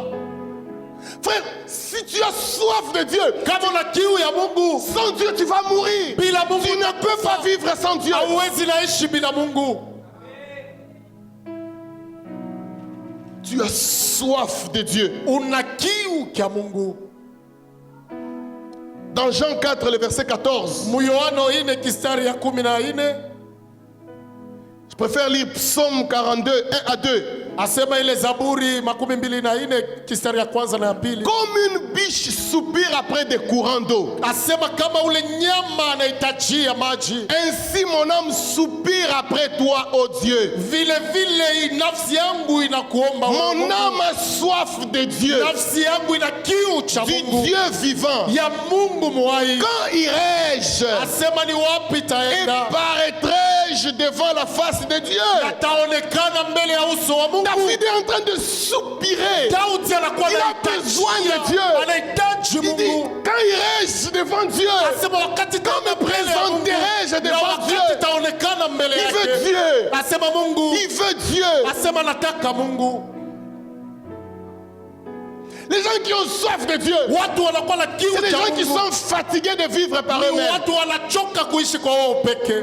Frère, si tu as soif de Dieu, Kama una kiu ya Mungu, sans Dieu, tu vas mourir. bila Mungu Tu ne peux pas vivre sans Dieu. hauwezi naishi bila Mungu. Tu as soif de Dieu. Una kiu ya Mungu. Dans Jean 4, le verset 14, Yohana 4 kistari ya 14, je préfère lire Psaume 42, 1 à 2. asema ile Zaburi 24 kistari ya kwanza na ya pili. Comme une biche soupire après des courants d'eau, Asema kama ule nyama anahitajia maji, ainsi mon âme soupire après toi, ô Dieu. vile vile nafsi yangu inakuomba wewe Mon Mungu. âme a soif de Dieu, Nafsi yangu ina kiu cha du Mungu, Dieu vivant. ya Mungu mwai. Quand irai-je Asema ni wapi et taenda? paraîtrai-je devant la face de Dieu? Ataonekana mbele ya uso wa Mungu. David est en train de soupirer. Daudi anakuwa Il a besoin de Dieu. anahitaji Il dit, Mungu. quand irai-je devant Dieu? Asema wakati Quand me taenda mbele ya Mungu, présenterai-je na devant Dieu? wakati taonekana mbele Il veut yake. Dieu. Asema Mungu, Il veut Dieu. asema nataka Mungu. Les gens qui ont soif de Dieu, Watu wanakuwa na kiu c'est des cha gens qui Mungu. sont fatigués de vivre par Ni eux-mêmes. watu wanachoka kuishi kwa wao peke.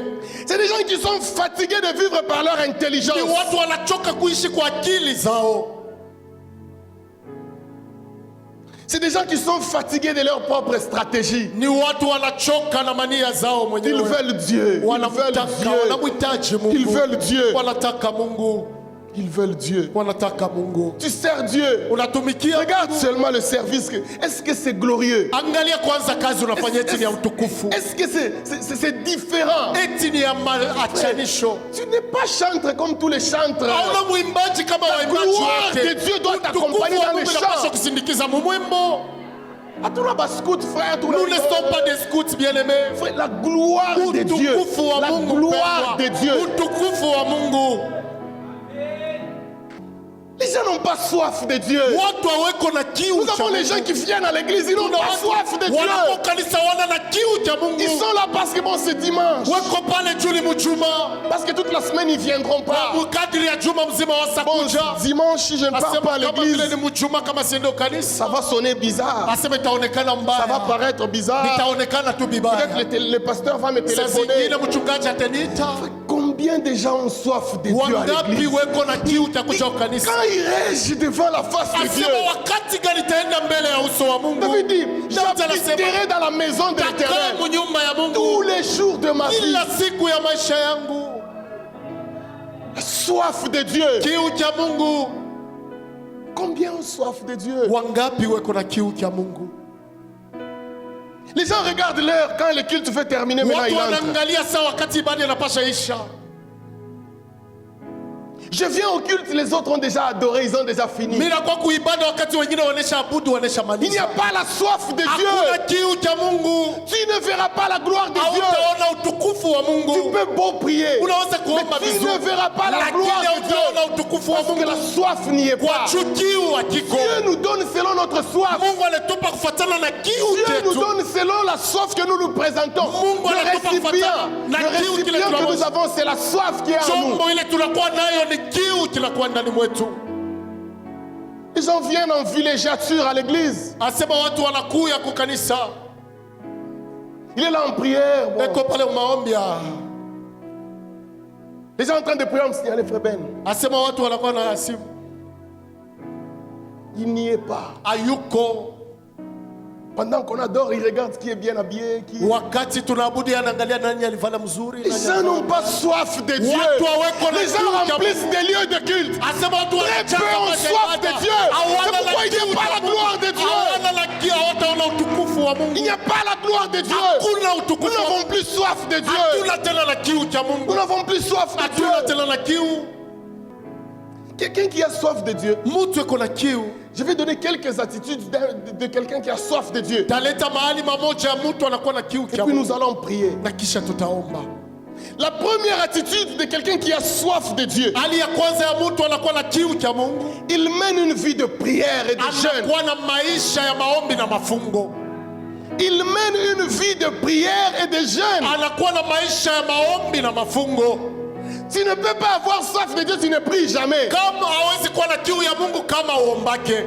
C'est des gens qui sont fatigués de vivre par leur intelligence. Ni watu wanachoka kuishi kwa akili zao. C'est des gens qui sont fatigués de leur propre stratégie. Ni watu wanachoka na mania zao Ils mwenyewe. veulent Dieu. Ils veulent Wanamtaka, Dieu. wanamhitaji Ils Mungu. veulent Dieu. Wanataka Mungu. Ils veulent Dieu. wanataka Mungu. Tu sers Dieu. Unatumikia Regarde Mungu. seulement le service. Est-ce que c'est glorieux? Angalia kwanza kazi unafanya eti ni ya utukufu. Est-ce que c'est différent? Eti ni ya maachanisho. Tu n'es pas chantre comme tous les chantres. Hauna mwimbaji kama La waimbaji gloire wote. de Dieu doit t'accompagner Utukufu wa dans les Mungu unapaswa chants. kusindikiza mumwimbo. Atuna bascout, frère, tout Nous ne sommes pas des scouts bien-aimés. Frère, la gloire de Dieu. Utukufu wa La Mungu gloire de mpendwa. Dieu. Utukufu wa Mungu. Les gens n'ont pas soif de Dieu. Watu haweko na kiu Nous cha avons les Mungu. gens qui viennent à l'église, ils n'ont pas soif de Dieu. Wanapo kanisa wana na kiu cha Mungu. Ils sont là parce que bon, c'est dimanche. Weko pale juli mjuma. Parce que toute la semaine, ils ne viendront pas. Kadri ya juma mzima Bon, wasakuja. dimanche, si je ne pars Asema pas à kama vile l'église, ni mjuma kama siendo kanisa. ça va sonner bizarre. Asema itaonekana Ça va mbaya. paraître bizarre. Itaonekana tu bibaya. Peut-être le pasteur va me Saa téléphoner. zingine mchungaji ataniita. Combien de gens ont soif de Dieu à Wangapi l'église? weko na kiu cha kuja kanisa? Quand ils règent devant la face de Dieu, Asema wakati gani taenda mbele ya uso wa Mungu? David dit, Daudi anasema j'habiterai dans la maison de takaa l'Éternel nyumba ya tous Mungu les jours de ma vie. kila siku ya maisha yangu. Soif de Dieu. Kiu cha Mungu. Combien ont soif de Dieu? Wangapi weko na kiu cha Mungu? Les gens regardent l'heure quand le culte fait terminer. Maintenant, Watu il entre. wanaangalia saa wakati ibada inapasha isha. Je viens au culte, les autres ont déjà adoré, ils ont déjà fini. Mimi nakuwa kuibada wakati wengine wanesha abudu wanesha Il n'y maliza. a pas la soif de Hakuna Dieu. kiu cha Mungu. Tu ne verras pas la gloire de Dieu. Hautaona utukufu wa Tu Mungu. peux beau prier, Unaweza mais kuomba tu ne vizuri. verras pas la Lakini gloire de hautaona Dieu. utukufu wa Parce que Mungu. la soif n'y est Kwa pas. chukiu hakiko. Dieu nous donne selon notre soif. Mungu anatupa kufuatana na kiu Dieu nous chetu. donne selon la soif que nous nous présentons. Mungu Le anatupa récipient, kufuatana na le kiu kile récipient que nous tunaweza. avons, c'est la soif qui est en nous. Chombo ile tunakuwa nayo ni kiu kinakuwa ndani mwetu. Les gens viennent en villégiature à l'église. Asema watu wanakuya kukanisa. Il est là en prière. Bon. Eko pale maombi. Les gens en train de prier, on me signale, frère Ben. Asema watu wanakuwa na simu. Il n'y est pas. Ayuko. Pendant qu'on adore, il regarde qui est bien habillé. Qui... Wakati tunaabudu anaangalia nani alivala mzuri. Les gens n'ont pas soif de Dieu. Watu haweko na Les gens kiu cha remplissent des lieux de culte. Asema watu Très peu ont soif de Dieu. C'est pourquoi il n'y a pas la gloire de Dieu. Hawana la kiu, hawataona utukufu wa Mungu. Il n'y a pas la gloire de Dieu. Hakuna Nous utukufu wa n'avons Mungu. plus soif de Dieu. Hatuna tena la kiu cha Nous Mungu. n'avons plus soif de Hatuna Dieu. tena la kiu. Quelqu'un qui a soif de Dieu. Mtu eko na kiu. Je vais donner quelques attitudes de quelqu'un qui a soif de Dieu. Taleta mahali mamoja ya mtu anakuwa na kiu Et cha puis Mungu. nous allons prier. Na kisha tutaomba. La première attitude de quelqu'un qui a soif de Dieu. Hali ya kwanza ya mtu anakuwa na kiu cha Mungu. Il mène une vie de prière et de jeûne. Anakuwa na maisha ya maombi na mafungo. Il mène une vie de prière et de jeûne. Anakuwa na maisha ya maombi na mafungo. Tu ne peux pas avoir soif de Dieu, tu ne pries jamais. Kama hawezi kuwa na kiu ya Mungu kama uombake.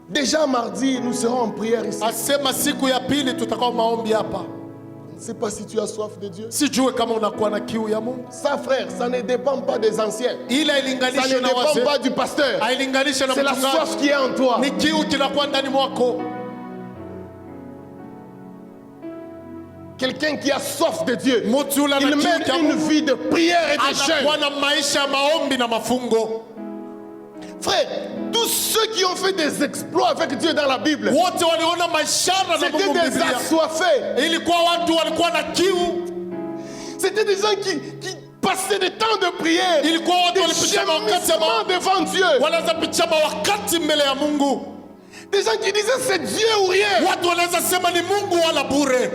Déjà mardi, nous serons en prière ici. Asema siku ya pili tutakuwa maombi hapa. Je ne sais pas si tu as soif de Dieu. Sijue kama unakuwa na kiu ya Mungu. Ça, frère, ça ne dépend pas des anciens. Ila Ça ilinganishe ne na dépend wazee. pas du pasteur. Hailinganishe na C'est la mchungaji. soif qui est en toi. Ni kiu kinakuwa ndani mwako. Quelqu'un qui a soif de Dieu, Mtu yule il ana kiu mène cha une Mungu. vie de prière et de jeûne. Anakuwa na maisha ya maombi na mafungo. Frère, tous ceux qui ont fait des exploits avec Dieu dans la Bible, Wote waliona maishara na c'était Mungu des Biblia. assoiffés. Ilikuwa watu walikuwa na kiu. C'était des gens qui passaient des temps de prière, Ilikuwa watu des walipitia wakati ya gémissements devant Dieu. wanaweza pichama wakati mbele ya Mungu. Des gens qui disaient c'est Dieu ou rien. Watu wanaweza sema ni Mungu wala bure.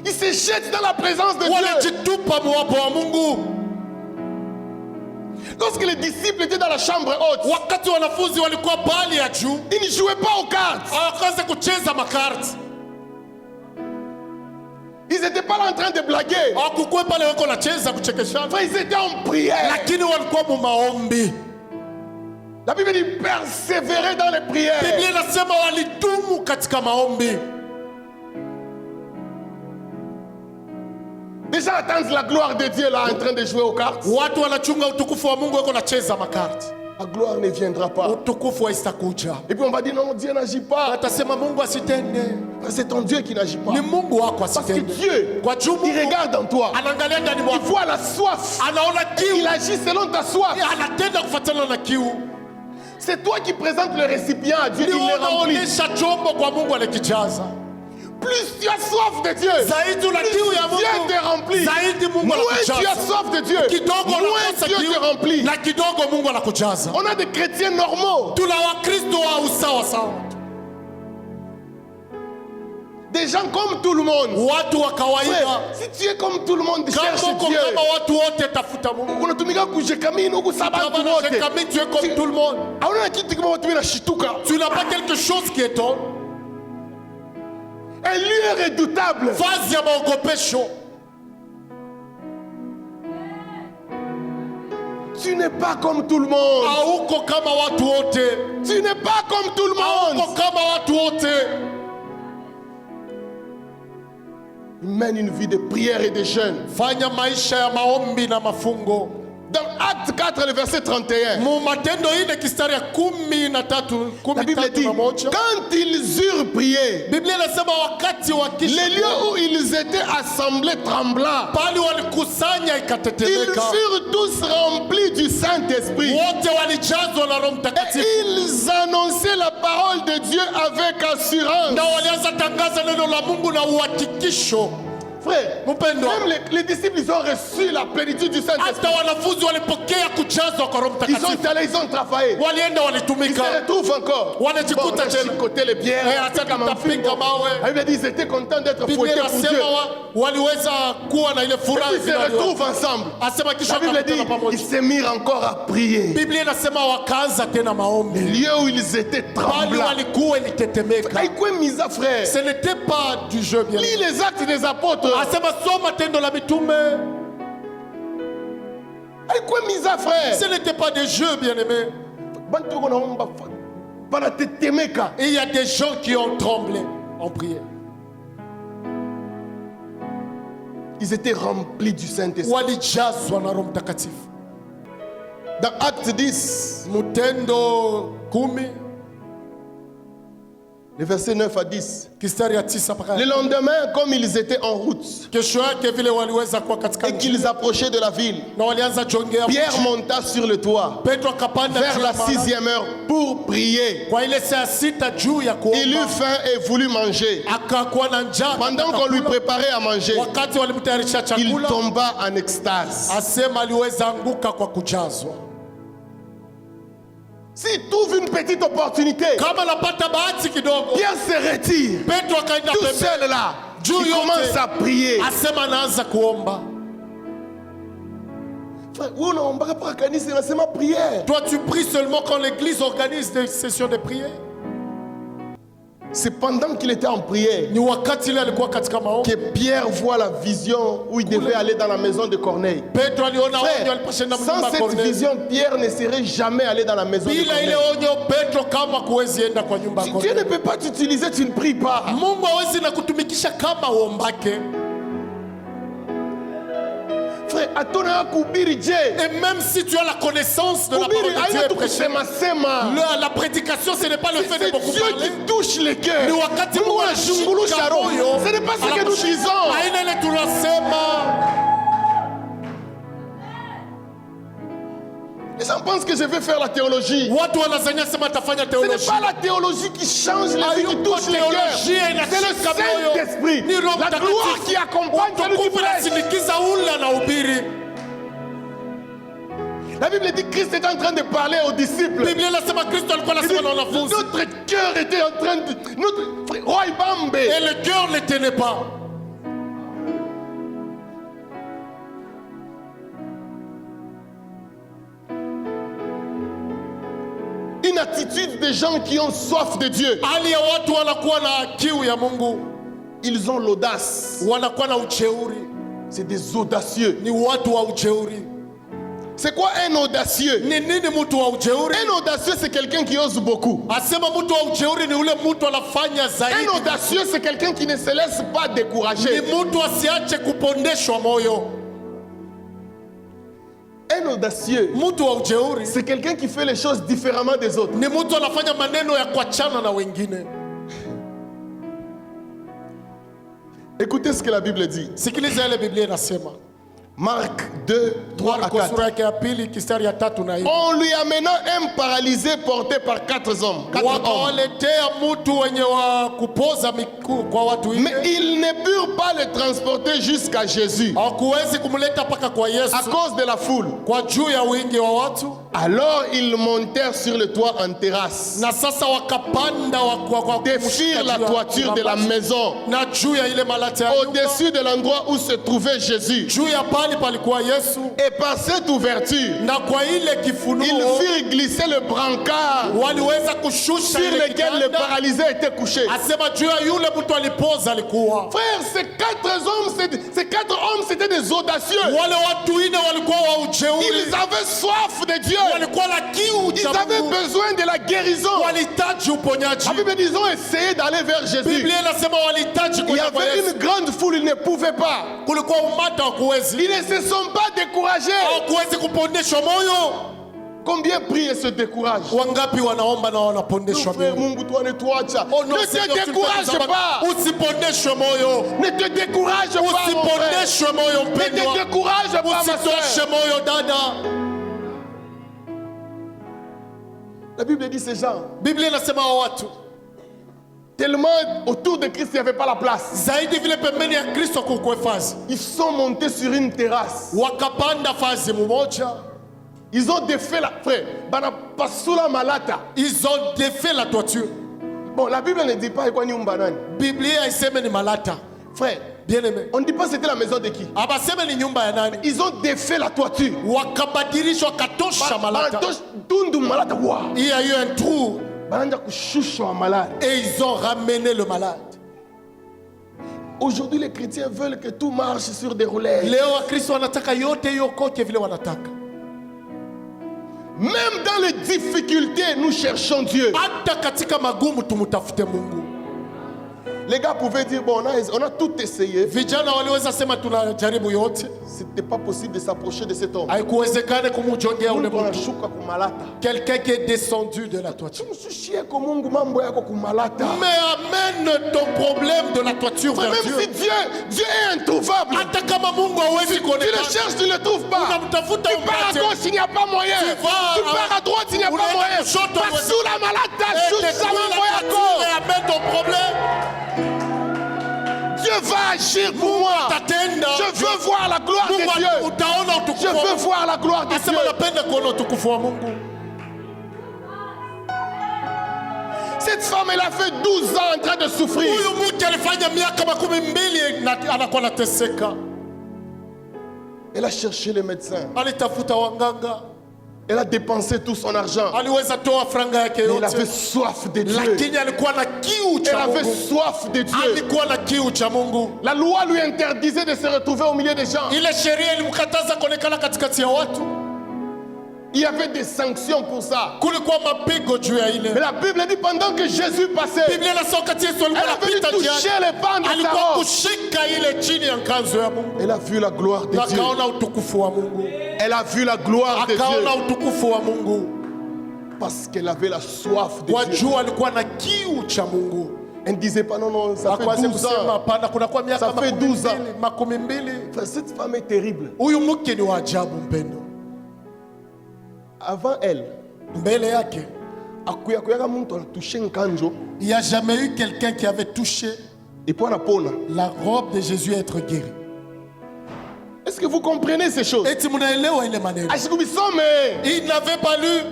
Ils se jettent dans la présence de Dieu. Wanajitupa mwapo wa Mungu. Lorsque les disciples étaient dans la chambre haute, Wakati wanafunzi walikuwa pali ya juu, ils ne jouaient pas aux cartes. hawakaanza kucheza makarti. Ils n'étaient pas là en train de blaguer. Hawakukuwa pale wako nacheza kuchekeshana. Enfin, ils étaient en prière. Lakini walikuwa mu maombi. La Bible dit persévérer dans les prières. Biblia inasema walidumu katika maombi. Les gens attendent la gloire de Dieu là en train de jouer aux cartes. Watu wanachunga utukufu wa Mungu wako nacheza makarti. la gloire ne viendra pas. utukufu haitakuja. Et puis on va dire non, Dieu n'agit pas. Atasema Mungu asitende. C'est ton Dieu qui n'agit pas. Ni Mungu wako Parce que asitende. Dieu, Kwa juu il Mungu regarde en toi. anaangalia ndani Il mwako. voit la soif. Anaona kiu. Il agit selon ta soif. Anatenda kufuatana na kiu. C'est toi qui présentes le récipient à Dieu. Ni Il le remplit. unaonesha chombo kwa Mungu anakijaza. Plus tu as soif de Dieu, Zaidi una plus kiu ya Dieu Mungu. te remplit. Zaidi Mungu Moins tu anakujaza. as soif de Dieu, Kidogo moins unakosa Dieu kiu. te remplit. Na kidogo Mungu anakujaza. On a des chrétiens normaux. Tuna Wakristo wa usawa sawa. Des gens comme tout le monde. Watu wa kawaida. Frère, si tu es comme tout le monde, Kama cherche uko Dieu. kama watu wote tafuta Mungu. Unatumika kujekamini huku sababu Kama wote. unashika tu es comme tout le monde. Hauna kitu kama watu wanashituka. Tu n'as pas quelque chose qui étonne. Un lieu redoutable. Vazi ya maogopesho. Tu n'es pas comme tout le monde. Hauko kama watu wote. Tu n'es pas comme tout le monde. Hauko kama watu wote. Il mène une vie de prière et de jeûne. Fanya maisha ya maombi na mafungo. Dans Acte 4, le verset 31, Mu Matendo ine kistari ya 13, la Bible dit, 13. quand ils eurent prié, Biblia inasema wakati wa les kisha lieux où ils étaient assemblés tremblants, pali walikusanya ils ikatetemeka. furent tous remplis du Saint-Esprit. Wote walijazwa na Roho Et Mtakatifu. ils annonçaient la parole de Dieu avec assurance. Na walianza tangaza neno la Mungu na uhakikisho. Frère, Mpendwa, même les disciples, ils ont reçu la plénitude du Saint-Esprit. hata wanafunzi walipokea kujazwa kwa Roho Ils sont Mtakatifu. allés, ils ont travaillé. Walienda Ils walitumika. se retrouvent encore. Wanajikuta Bon, on a tena. chicoté les pierres. Hata comme un film. tutapika mawe. La Bible dit ils étaient contents d'être Biblia fouettés pour Dieu. inasema waliweza kuwa na ile furaha. Ils se retrouvent ensemble. Asema kisha La Bible dit wakakutana ils pamoja. se mirent encore à prier. Biblia inasema wakaanza tena Les maombi. lieux où ils étaient Bali tremblants. walikuwa ilitetemeka. Haikuwa misa, frère. Ce n'était pas du jeu bien. Lis les actes des apôtres. Asema soma tendo la mitume. Haikuwa misa, frère. Ce n'était pas des jeux bien aimés. Bantu wanaomba banatetemeka. Et il y a des gens qui ont tremblé en prière. Ils étaient remplis du Saint-Esprit. Walijazwa na Roho Mtakatifu. Dans Acte 10, Mutendo 10 les versets 9 à 10. kistari ya 9 mpaka Le lendemain, comme ils étaient en route kesho yake vile waliweza kuwa katika et qu'ils approchaient de la ville, na walianza jongea. Pierre monta sur le toit Petro akapanda vers juu la ya mara. 6e heure pour prier. Kwa ile saa 6 juu ya Il eut kuomba faim et voulut manger. akakuwa na njaa. Pendant qu'on lui préparait à manger, Wakati walimtayarisha il chakula tomba en extase. asema aliweza anguka kwa kujazwa. S'il trouve une petite opportunité, Kama napata bahati kidogo, Pierre se retire. Petro akaenda Tout pembeni. seul là, Juu il yote. commence à prier. Asema anaanza kuomba. Frère, unaomba kwa kanisa inasema prière. Toi tu pries seulement quand l'église organise des sessions de prière. C'est pendant qu'il était en prière Ni wakati ile alikuwa katika maombi. que Pierre voit la vision où il devait aller dans la maison de Corneille. Petro aliona onyo Frère, aliposhinda sans mnyumba cette Cornelius. vision, Pierre ne serait jamais allé dans la maison de Bila ile Corneille. onyo Petro kama kuwezi enda kwa nyumba Dieu Cornelius. ne peut pas t'utiliser, tu ne pries pas. Mungu hawezi na kutumikisha kama uombake. Frère, atona kuhubiri Dieu. Et même si tu as la connaissance de la parole Kuhubiri de Dieu haina et tu prêcher, kusema sema. la prédication ce n'est pas le fait de C'est beaucoup Dieu parler. qui touche les cœurs. Ni wakati Mungu Mungu anashungulusha anashika roho. moyo. Ce n'est pas ce que nous disons. Haina ile tunasema. Les gens pensent que je vais faire la théologie. Watu wanazania sema atafanya Ce n'est théologie. pas la théologie qui change les vies, qui Hayuko touche les cœurs. théologie C'est le inashika moyo. Saint-Esprit. Ni Roho La gloire Mtakatifu. qui accompagne celui qui Utukufu prêche. inasindikiza ule anahubiri. La Bible dit que Christ est en train de parler aux disciples. Biblia inasema Kristo alikuwa Il dit, anasema na wanafunzi. notre cœur était en train de... Notre roi Ibambe. Et le cœur ne tenait pas. Une attitude des gens qui ont soif de Dieu. Hali ya watu wanakuwa na kiu ya Mungu. Ils ont l'audace. Wanakuwa na ujeuri. C'est des audacieux. Ni watu wa ujeuri. C'est quoi un audacieux? Ni nini mtu wa ujeuri? Un audacieux, c'est quelqu'un qui ose beaucoup. Asema mtu wa ujeuri ni ule mtu anafanya zaidi. Un audacieux, c'est quelqu'un qui ne se laisse pas décourager. Ni mtu asiache kupondeshwa moyo. Un audacieux, Mtu wa ujeuri c'est quelqu'un qui fait les choses différemment des autres. ni mtu anafanya maneno ya kuachana na wengine. Écoutez ce que la Bible dit. Sikiliza yale Biblia inasema. Marc 2, 3 à Marko 4. sura yake ya pili kistari ya 3 na 4. On lui amena un paralysé porté par 4 hommes. 4 hommes. Wakawaletea mtu wenye wa kupoza miguu kwa watu Mais wengine. ils ne purent pas le transporter jusqu'à Jésus Hawakuwezi kumleta mpaka kwa Yesu à cause de la foule. kwa juu ya wingi wa watu. Alors ils montèrent sur le toit en terrasse, Na sasa wakapanda défirent la toiture de la maison, na juu ya ile malati ya nyumba, au-dessus de l'endroit où se trouvait Jésus. juu ya pali palikuwa Yesu, Et par cette ouverture, na kwa ile ils kifunuo firent glisser le brancard waliweza kushusha sur ile lequel le kitanda. paralysé était couché. Asema juu ya yule mtu alipoza alikuwa. Frère, ces 4 hommes, c'était des audacieux. Wale watu ine walikuwa wa ujeuri, Ils avaient soif de Dieu. walikuwa na kiu Ils cha avaient Mungu, besoin de la guérison. walihitaji uponyaji. La Bible dit, ils ont essayé d'aller vers Jésus. Biblia inasema walihitaji Il y kwenda kwa avait Yesu. une grande foule, ils ne pouvaient pas. Kulikuwa umati hawakuwezi, Ils ne se sont pas découragés. hawakuwezi kupondeshwa moyo. Combien prient et se découragent? Wangapi wanaomba na wanapondeshwa Frère moyo? Mungu, toi ne tuacha. Oh non, Ne Seigneur, te tu ne décourage fais pas. pas. Usipondeshwe moyo, Ne te décourage pas, mon frère. usipondeshwe moyo Ne mpendwa, te décourage pas, ma usitoshe soeur. moyo dada. La Bible dit ces gens, Biblia inasema hao watu tellement autour de Christ, il n'y avait pas la place. zaidi vile pembeni ya Kristo kukuwe fazi, Ils sont montés sur une terrasse. wakapanda fazi mmoja, Ils ont défait la... Frère, bana pasula malata. ils ont défait la toiture. Bon, la Bible ne dit pas quoi ni umbanani. Biblia iseme ni malata. Frère, Bien aimé, on ne dit pas c'était la maison de qui. abaseme ni nyumba ya nani. Ils ont défait la toiture. Wakabadilisha wakatosha malata, Tundu malata. Wow. il y a eu un trou Bananja kushusha wa malade. et ils ont ramené le malade. Aujourd'hui, les chrétiens veulent que tout marche sur des roulettes. Leo Wakristo wanataka yote yokoke vile wanataka. Même dans les difficultés, nous cherchons Dieu. Hata katika magumu tumutafute Mungu. Les gars pouvaient dire, bon, on a tout essayé. Vijana waliweza sema tunajaribu yote, C'était pas possible de s'approcher de cet homme. haikuwezekana kumujongea ule Mungu mtu. anashuka kumalata. Quelqu'un qui est descendu de la toiture. Msushie kwa Mungu mambo yako kumalata. Mais amène ton problème de la toiture vers Même Dieu. si Dieu est introuvable, Hata kama Mungu hawezi tu le kuonekana, cherches, tu ne le trouves pas. unamtafuta Tu pars à umpate. gauche, il n'y a pas moyen. Tu vas Tu pars à droite, il n'y a pas unaenda moyen. kushoto, Pasula malata, Et shusha détruis mambo la yako. toiture et amène ton problème. Dieu va agir pour moi. Tatenda. Je veux voir la gloire de Mungu Dieu. utaona Je utukufu wa veux Mungu. voir la gloire de Asema Dieu. napenda kuona utukufu wa Mungu. Cette femme, elle a fait 12 ans en train de souffrir. Huyu mke alifanya miaka 12 na anakuwa anateseka. Elle a cherché les médecins. Alitafuta wanganga, Elle a dépensé tout son argent. aliweza toa franga yake Mais elle avait yote, soif de Dieu. lakini alikuwa na kiu Elle cha avait Mungu. soif de Dieu. Alikuwa na kiu cha Mungu. La loi lui interdisait de se retrouver au milieu des gens. Ile sheria ilimkataza kuonekana katikati ya watu. Il y avait des sanctions pour ça. Kulikuwa mapigo juu ya Mais ile. la Bible dit pendant que Jésus passait, Biblia inasema wakati Yesu elle alikuwa a venu anapita toucher njiani, les bandes de sa alikuwa robe. kushika ile chini ya kanzu ya Mungu. Elle a vu la gloire de Na Dieu. akaona utukufu wa Mungu. Elle a vu la gloire de Akaona Dieu. utukufu wa Mungu. Parce qu'elle avait la soif de Kwa Dieu. juu alikuwa na kiu cha Mungu. Elle ne disait pas non, non, ça fait Hakuwezi 12 kusema ans. hapana, kunakuwa miaka Ça fait 12 ans. 12. Frère, cette femme est terrible. Huyu mke ni wa ajabu mpendo. Avant elle, Mbele yake, akuyaka muntu anatouché nkanjo il n'y a jamais eu quelqu'un qui avait touché et puis anapona. la robe de Jésus et être guéri. Est-ce que vous comprenez ces choses? Eti munaelewa ile maneno. Ashikubisome. Il n'avait pas lu.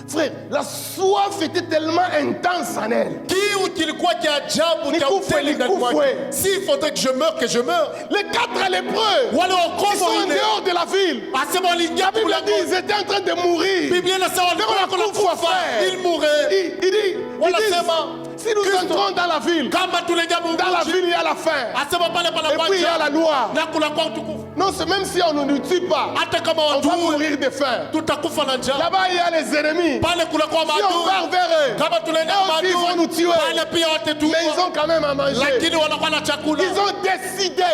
Frère, la soif était tellement intense en elle. Kiu kilikuwa kia ajabu cha Nikufe, ukweli ndani nikufe. mwake. S'il faudrait que je meure, que je meure. Les 4 lépreux, Wale ils wakovu sont en wale. dehors de la ville. Asema waliingia La Bible mlango. dit qu'ils étaient en train de mourir. Biblia inasema walikuwa Ndio wanakufa. frère. Il mourait. Il dit, Wanasema Si nous entrons dans la ville, dans la ville il y a la faim. Et puis il y a la loi. Non, c'est même si on ne nous tue pas, on va mourir de faim. Là-bas il y a les ennemis. Si on va vers eux, eux aussi vont nous tuer. Mais ils ont quand même à manger. Ils ont décidé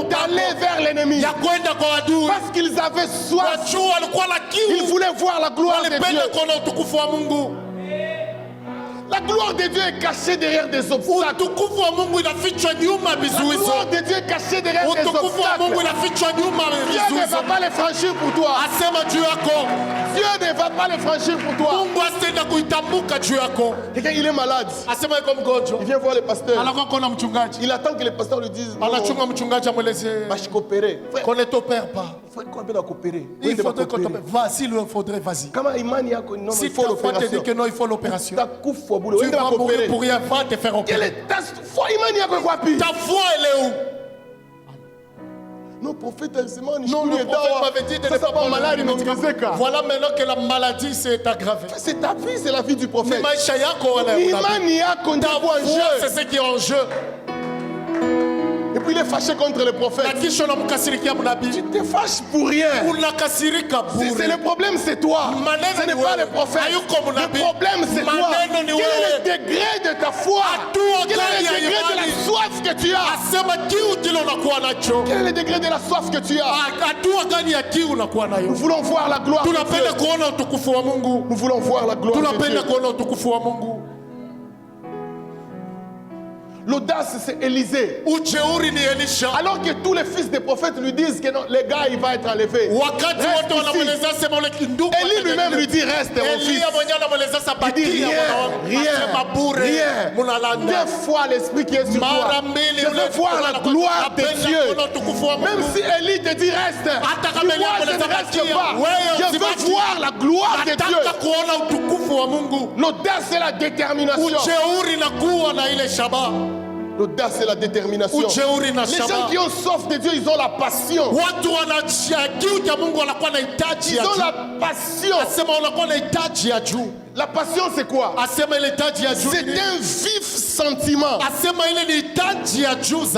d'aller vers l'ennemi. Parce qu'ils avaient soif. Ils voulaient voir la gloire de Dieu. La gloire de Dieu est cachée derrière des obstacles. La gloire de Dieu est cachée derrière des obstacles. Dieu ne va pas les franchir pour toi. Dieu ne va pas les franchir pour toi. Quelqu'un, il est malade. Il vient voir le pasteur. Il attend que le pasteur lui dise non, je coopérer. Qu'on t'opère pas. Il faudrait qu'on t'opère. Vas-y, il faudrait, vas-y. Si ta foi te dit que non, il faut l'opération. Tu vas mourir pour rien, va te faire opérer. Ta foi, elle est où? Non, prophète, non, le prophète m'avait dit de ne pas malade. Voilà maintenant que la maladie s'est aggravée. C'est ta vie, c'est la vie du prophète. Ta foi, c'est ce qui est en jeu. Et puis il est fâché contre le prophète. Tu te fâches pour rien. C'est le problème, c'est toi. Ce n'est pas le prophète. Le problème, c'est toi. Quel est le degré de ta foi? Quel est le degré de la soif que tu as? Quel est le degré de la soif que tu as? Nous voulons voir la gloire de Dieu. Nous voulons voir la gloire de Dieu. L'audace, c'est Élisée. Alors que tous les fils des prophètes lui disent que non, les gars, il va être enlevé. Élie lui-même lui dit reste, mon fils. Il dit rien. Deux fois l'esprit qui est sur toi. Je veux voir la gloire de Dieu. Même si Élie te dit reste, tu vois, je ne reste pas. Je veux voir la gloire de Dieu. L'audace, c'est la détermination. L'audace, c'est la détermination. Les gens qui ont soif de Dieu, ils ont la passion. Ils ont la passion. La passion, c'est quoi? C'est un vif sentiment.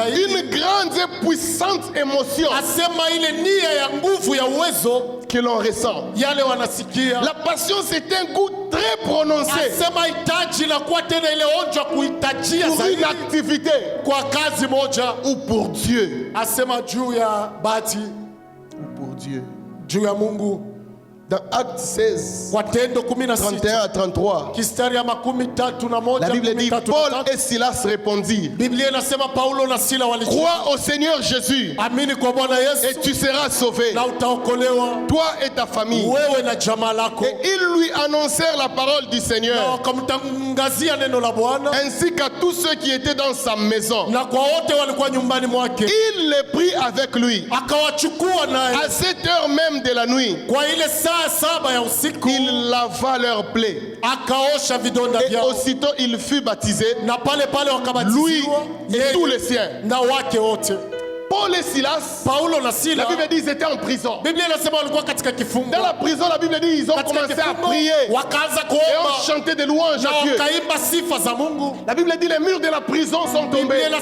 Une grande et puissante émotion que l'on ressent. La passion, c'est un goût très prononcé pour une activité ou pour Dieu. Ou pour Dieu. Dans Acte 16, 31 à 33, la Bible dit, Paul et Silas répondirent, crois au Seigneur Jésus et tu seras sauvé, toi et ta famille. Et ils lui annoncèrent la parole du Seigneur, ainsi qu'à tous ceux qui étaient dans sa maison. Il les prit avec lui. À cette heure même de la nuit, il lava leurs plaies. Et aussitôt il fut baptisé, lui et tous les siens. Paul et Silas, la Bible dit qu'ils étaient en prison. Dans la prison, la Bible dit qu'ils ont commencé à prier et ont chanté des louanges à Dieu. La Bible dit les murs de la prison sont tombés. Le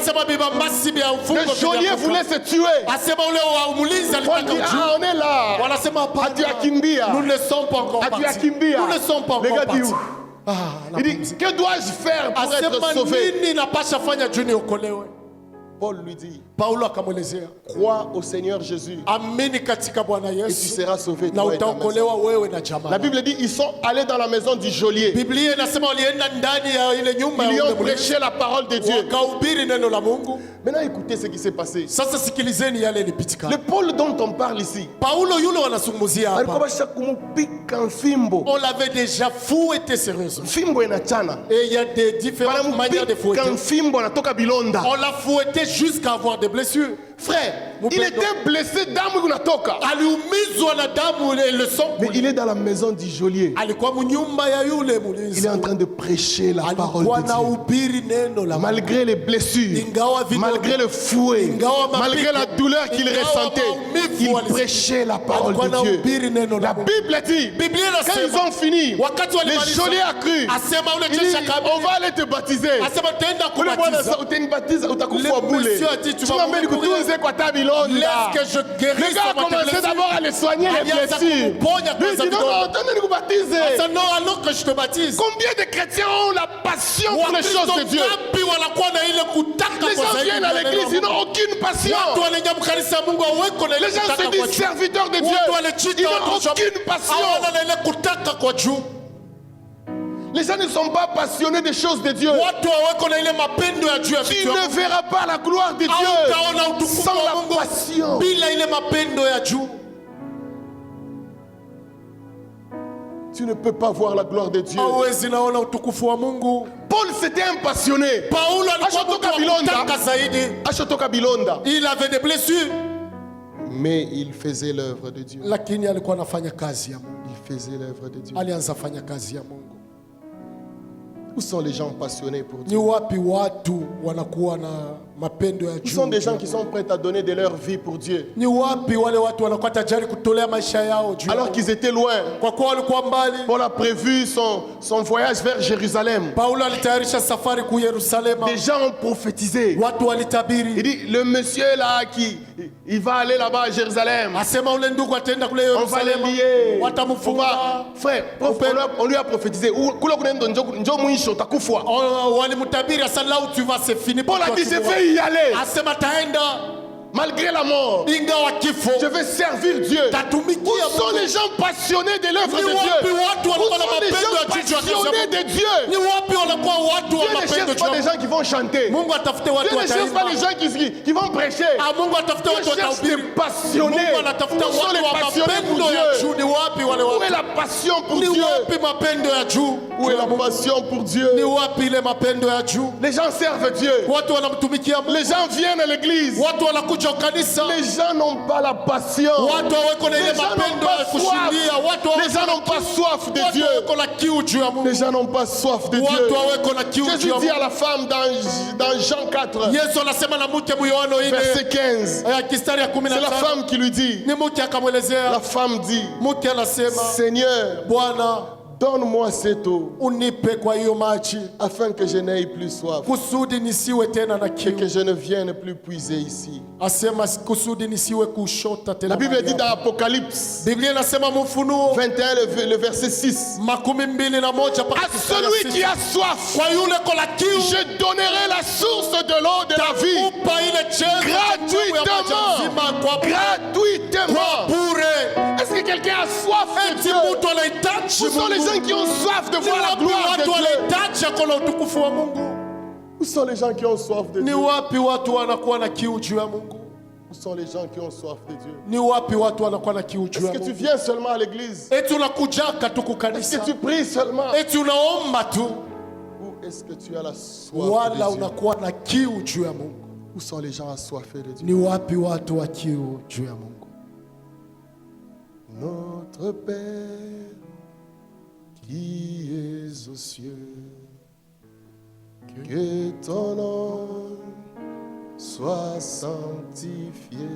geôlier voulait se tuer. Paul dit, on est là. Nous ne sommes pas encore partis. Nous ne sommes pas encore partis. Il dit, que dois-je faire pour être sauvé? Paul lui dit, crois au Seigneur Jésus et tu seras sauvé. Toi et ta maison. La Bible dit ils sont allés dans la maison du geôlier. Ils lui ont prêché la parole de Dieu. Maintenant écoutez ce qui s'est passé. Le Paul dont on parle ici, on l'avait déjà fouetté sérieusement. Et il y a des différentes manières de fouetter. On l'a fouetté jusqu'à avoir des blessures. Frère, Il était blessé, damu kunatoka. Aliumizwa na damu le sang. Mais il est dans la maison du geôlier. Alikuwa mnyumba ya yule mulinzi. Il est en train de prêcher la parole de Dieu. Malgré les blessures, malgré le fouet, malgré la douleur qu'il ressentait, il prêchait la parole de Dieu. La Bible dit, quand ils ont fini, le geôlier a cru. Il dit, on va aller te baptiser. Le gars a commencé d'abord à les soigner les blessures. Il dit non, attendez de vous baptiser. Alors que je te baptise. Combien de chrétiens ont la passion pour les choses de Dieu? Les gens viennent à l'église, ils n'ont aucune passion. Les gens se disent serviteurs de Dieu, ils n'ont aucune passion. Les gens ne sont pas passionnés des choses de Dieu. Tu ne verras pas la gloire de Dieu sans la passion. Tu ne peux pas voir la gloire de Dieu. Paul c'était un passionné. Il avait des blessures. Mais il faisait l'œuvre de Dieu. Il faisait l'œuvre de Dieu. Où sont les gens passionnés pour Dieu? Où sont des gens qui sont prêts à donner de leur vie pour Dieu? Alors qu'ils étaient loin. Paul a prévu son voyage vers Jérusalem. Des gens ont prophétisé. Il dit, le monsieur là il va aller là-bas à Jérusalem. On va les lier. Frère, on lui a prophétisé. Paul a dit, je vais y aller. Malgré la mort, je vais servir Dieu. Où sont les gens passionnés de l'œuvre de Dieu? Où sont les gens passionnés de Dieu? Dieu ne cherche pas des gens qui vont chanter. Dieu ne cherche pas les gens qui vont prêcher. Dieu cherche des passionnés. Où sont les passionnés pour Dieu? Où est la passion pour Dieu? Où est la passion pour Dieu? Les gens servent Dieu. Les gens viennent à l'église. Les gens n'ont pas la passion. Les gens n'ont pas soif de Dieu. Les gens n'ont pas soif de Dieu. Jésus dit à la femme dans Jean 4, verset 15. C'est la femme qui lui dit. La femme dit, Seigneur, donne-moi cette eau afin que je n'aie plus soif et que je ne vienne plus puiser ici. La Bible dit dans Apocalypse 21, le verset 6, à celui qui a soif, je donnerai la source de l'eau de la vie gratuitement. Est-ce que quelqu'un a soif de Dieu? Où sont les gens qui ont soif de voir la gloire de Dieu? Où sont les gens qui ont soif de Dieu? Où sont les gens qui ont soif de Dieu? Est-ce que tu viens seulement à l'église? Est-ce que tu pries seulement? Ou est-ce que tu as la soif de Dieu? Où sont les gens assoiffés de Dieu? Notre Père qui es aux cieux, que ton nom soit sanctifié,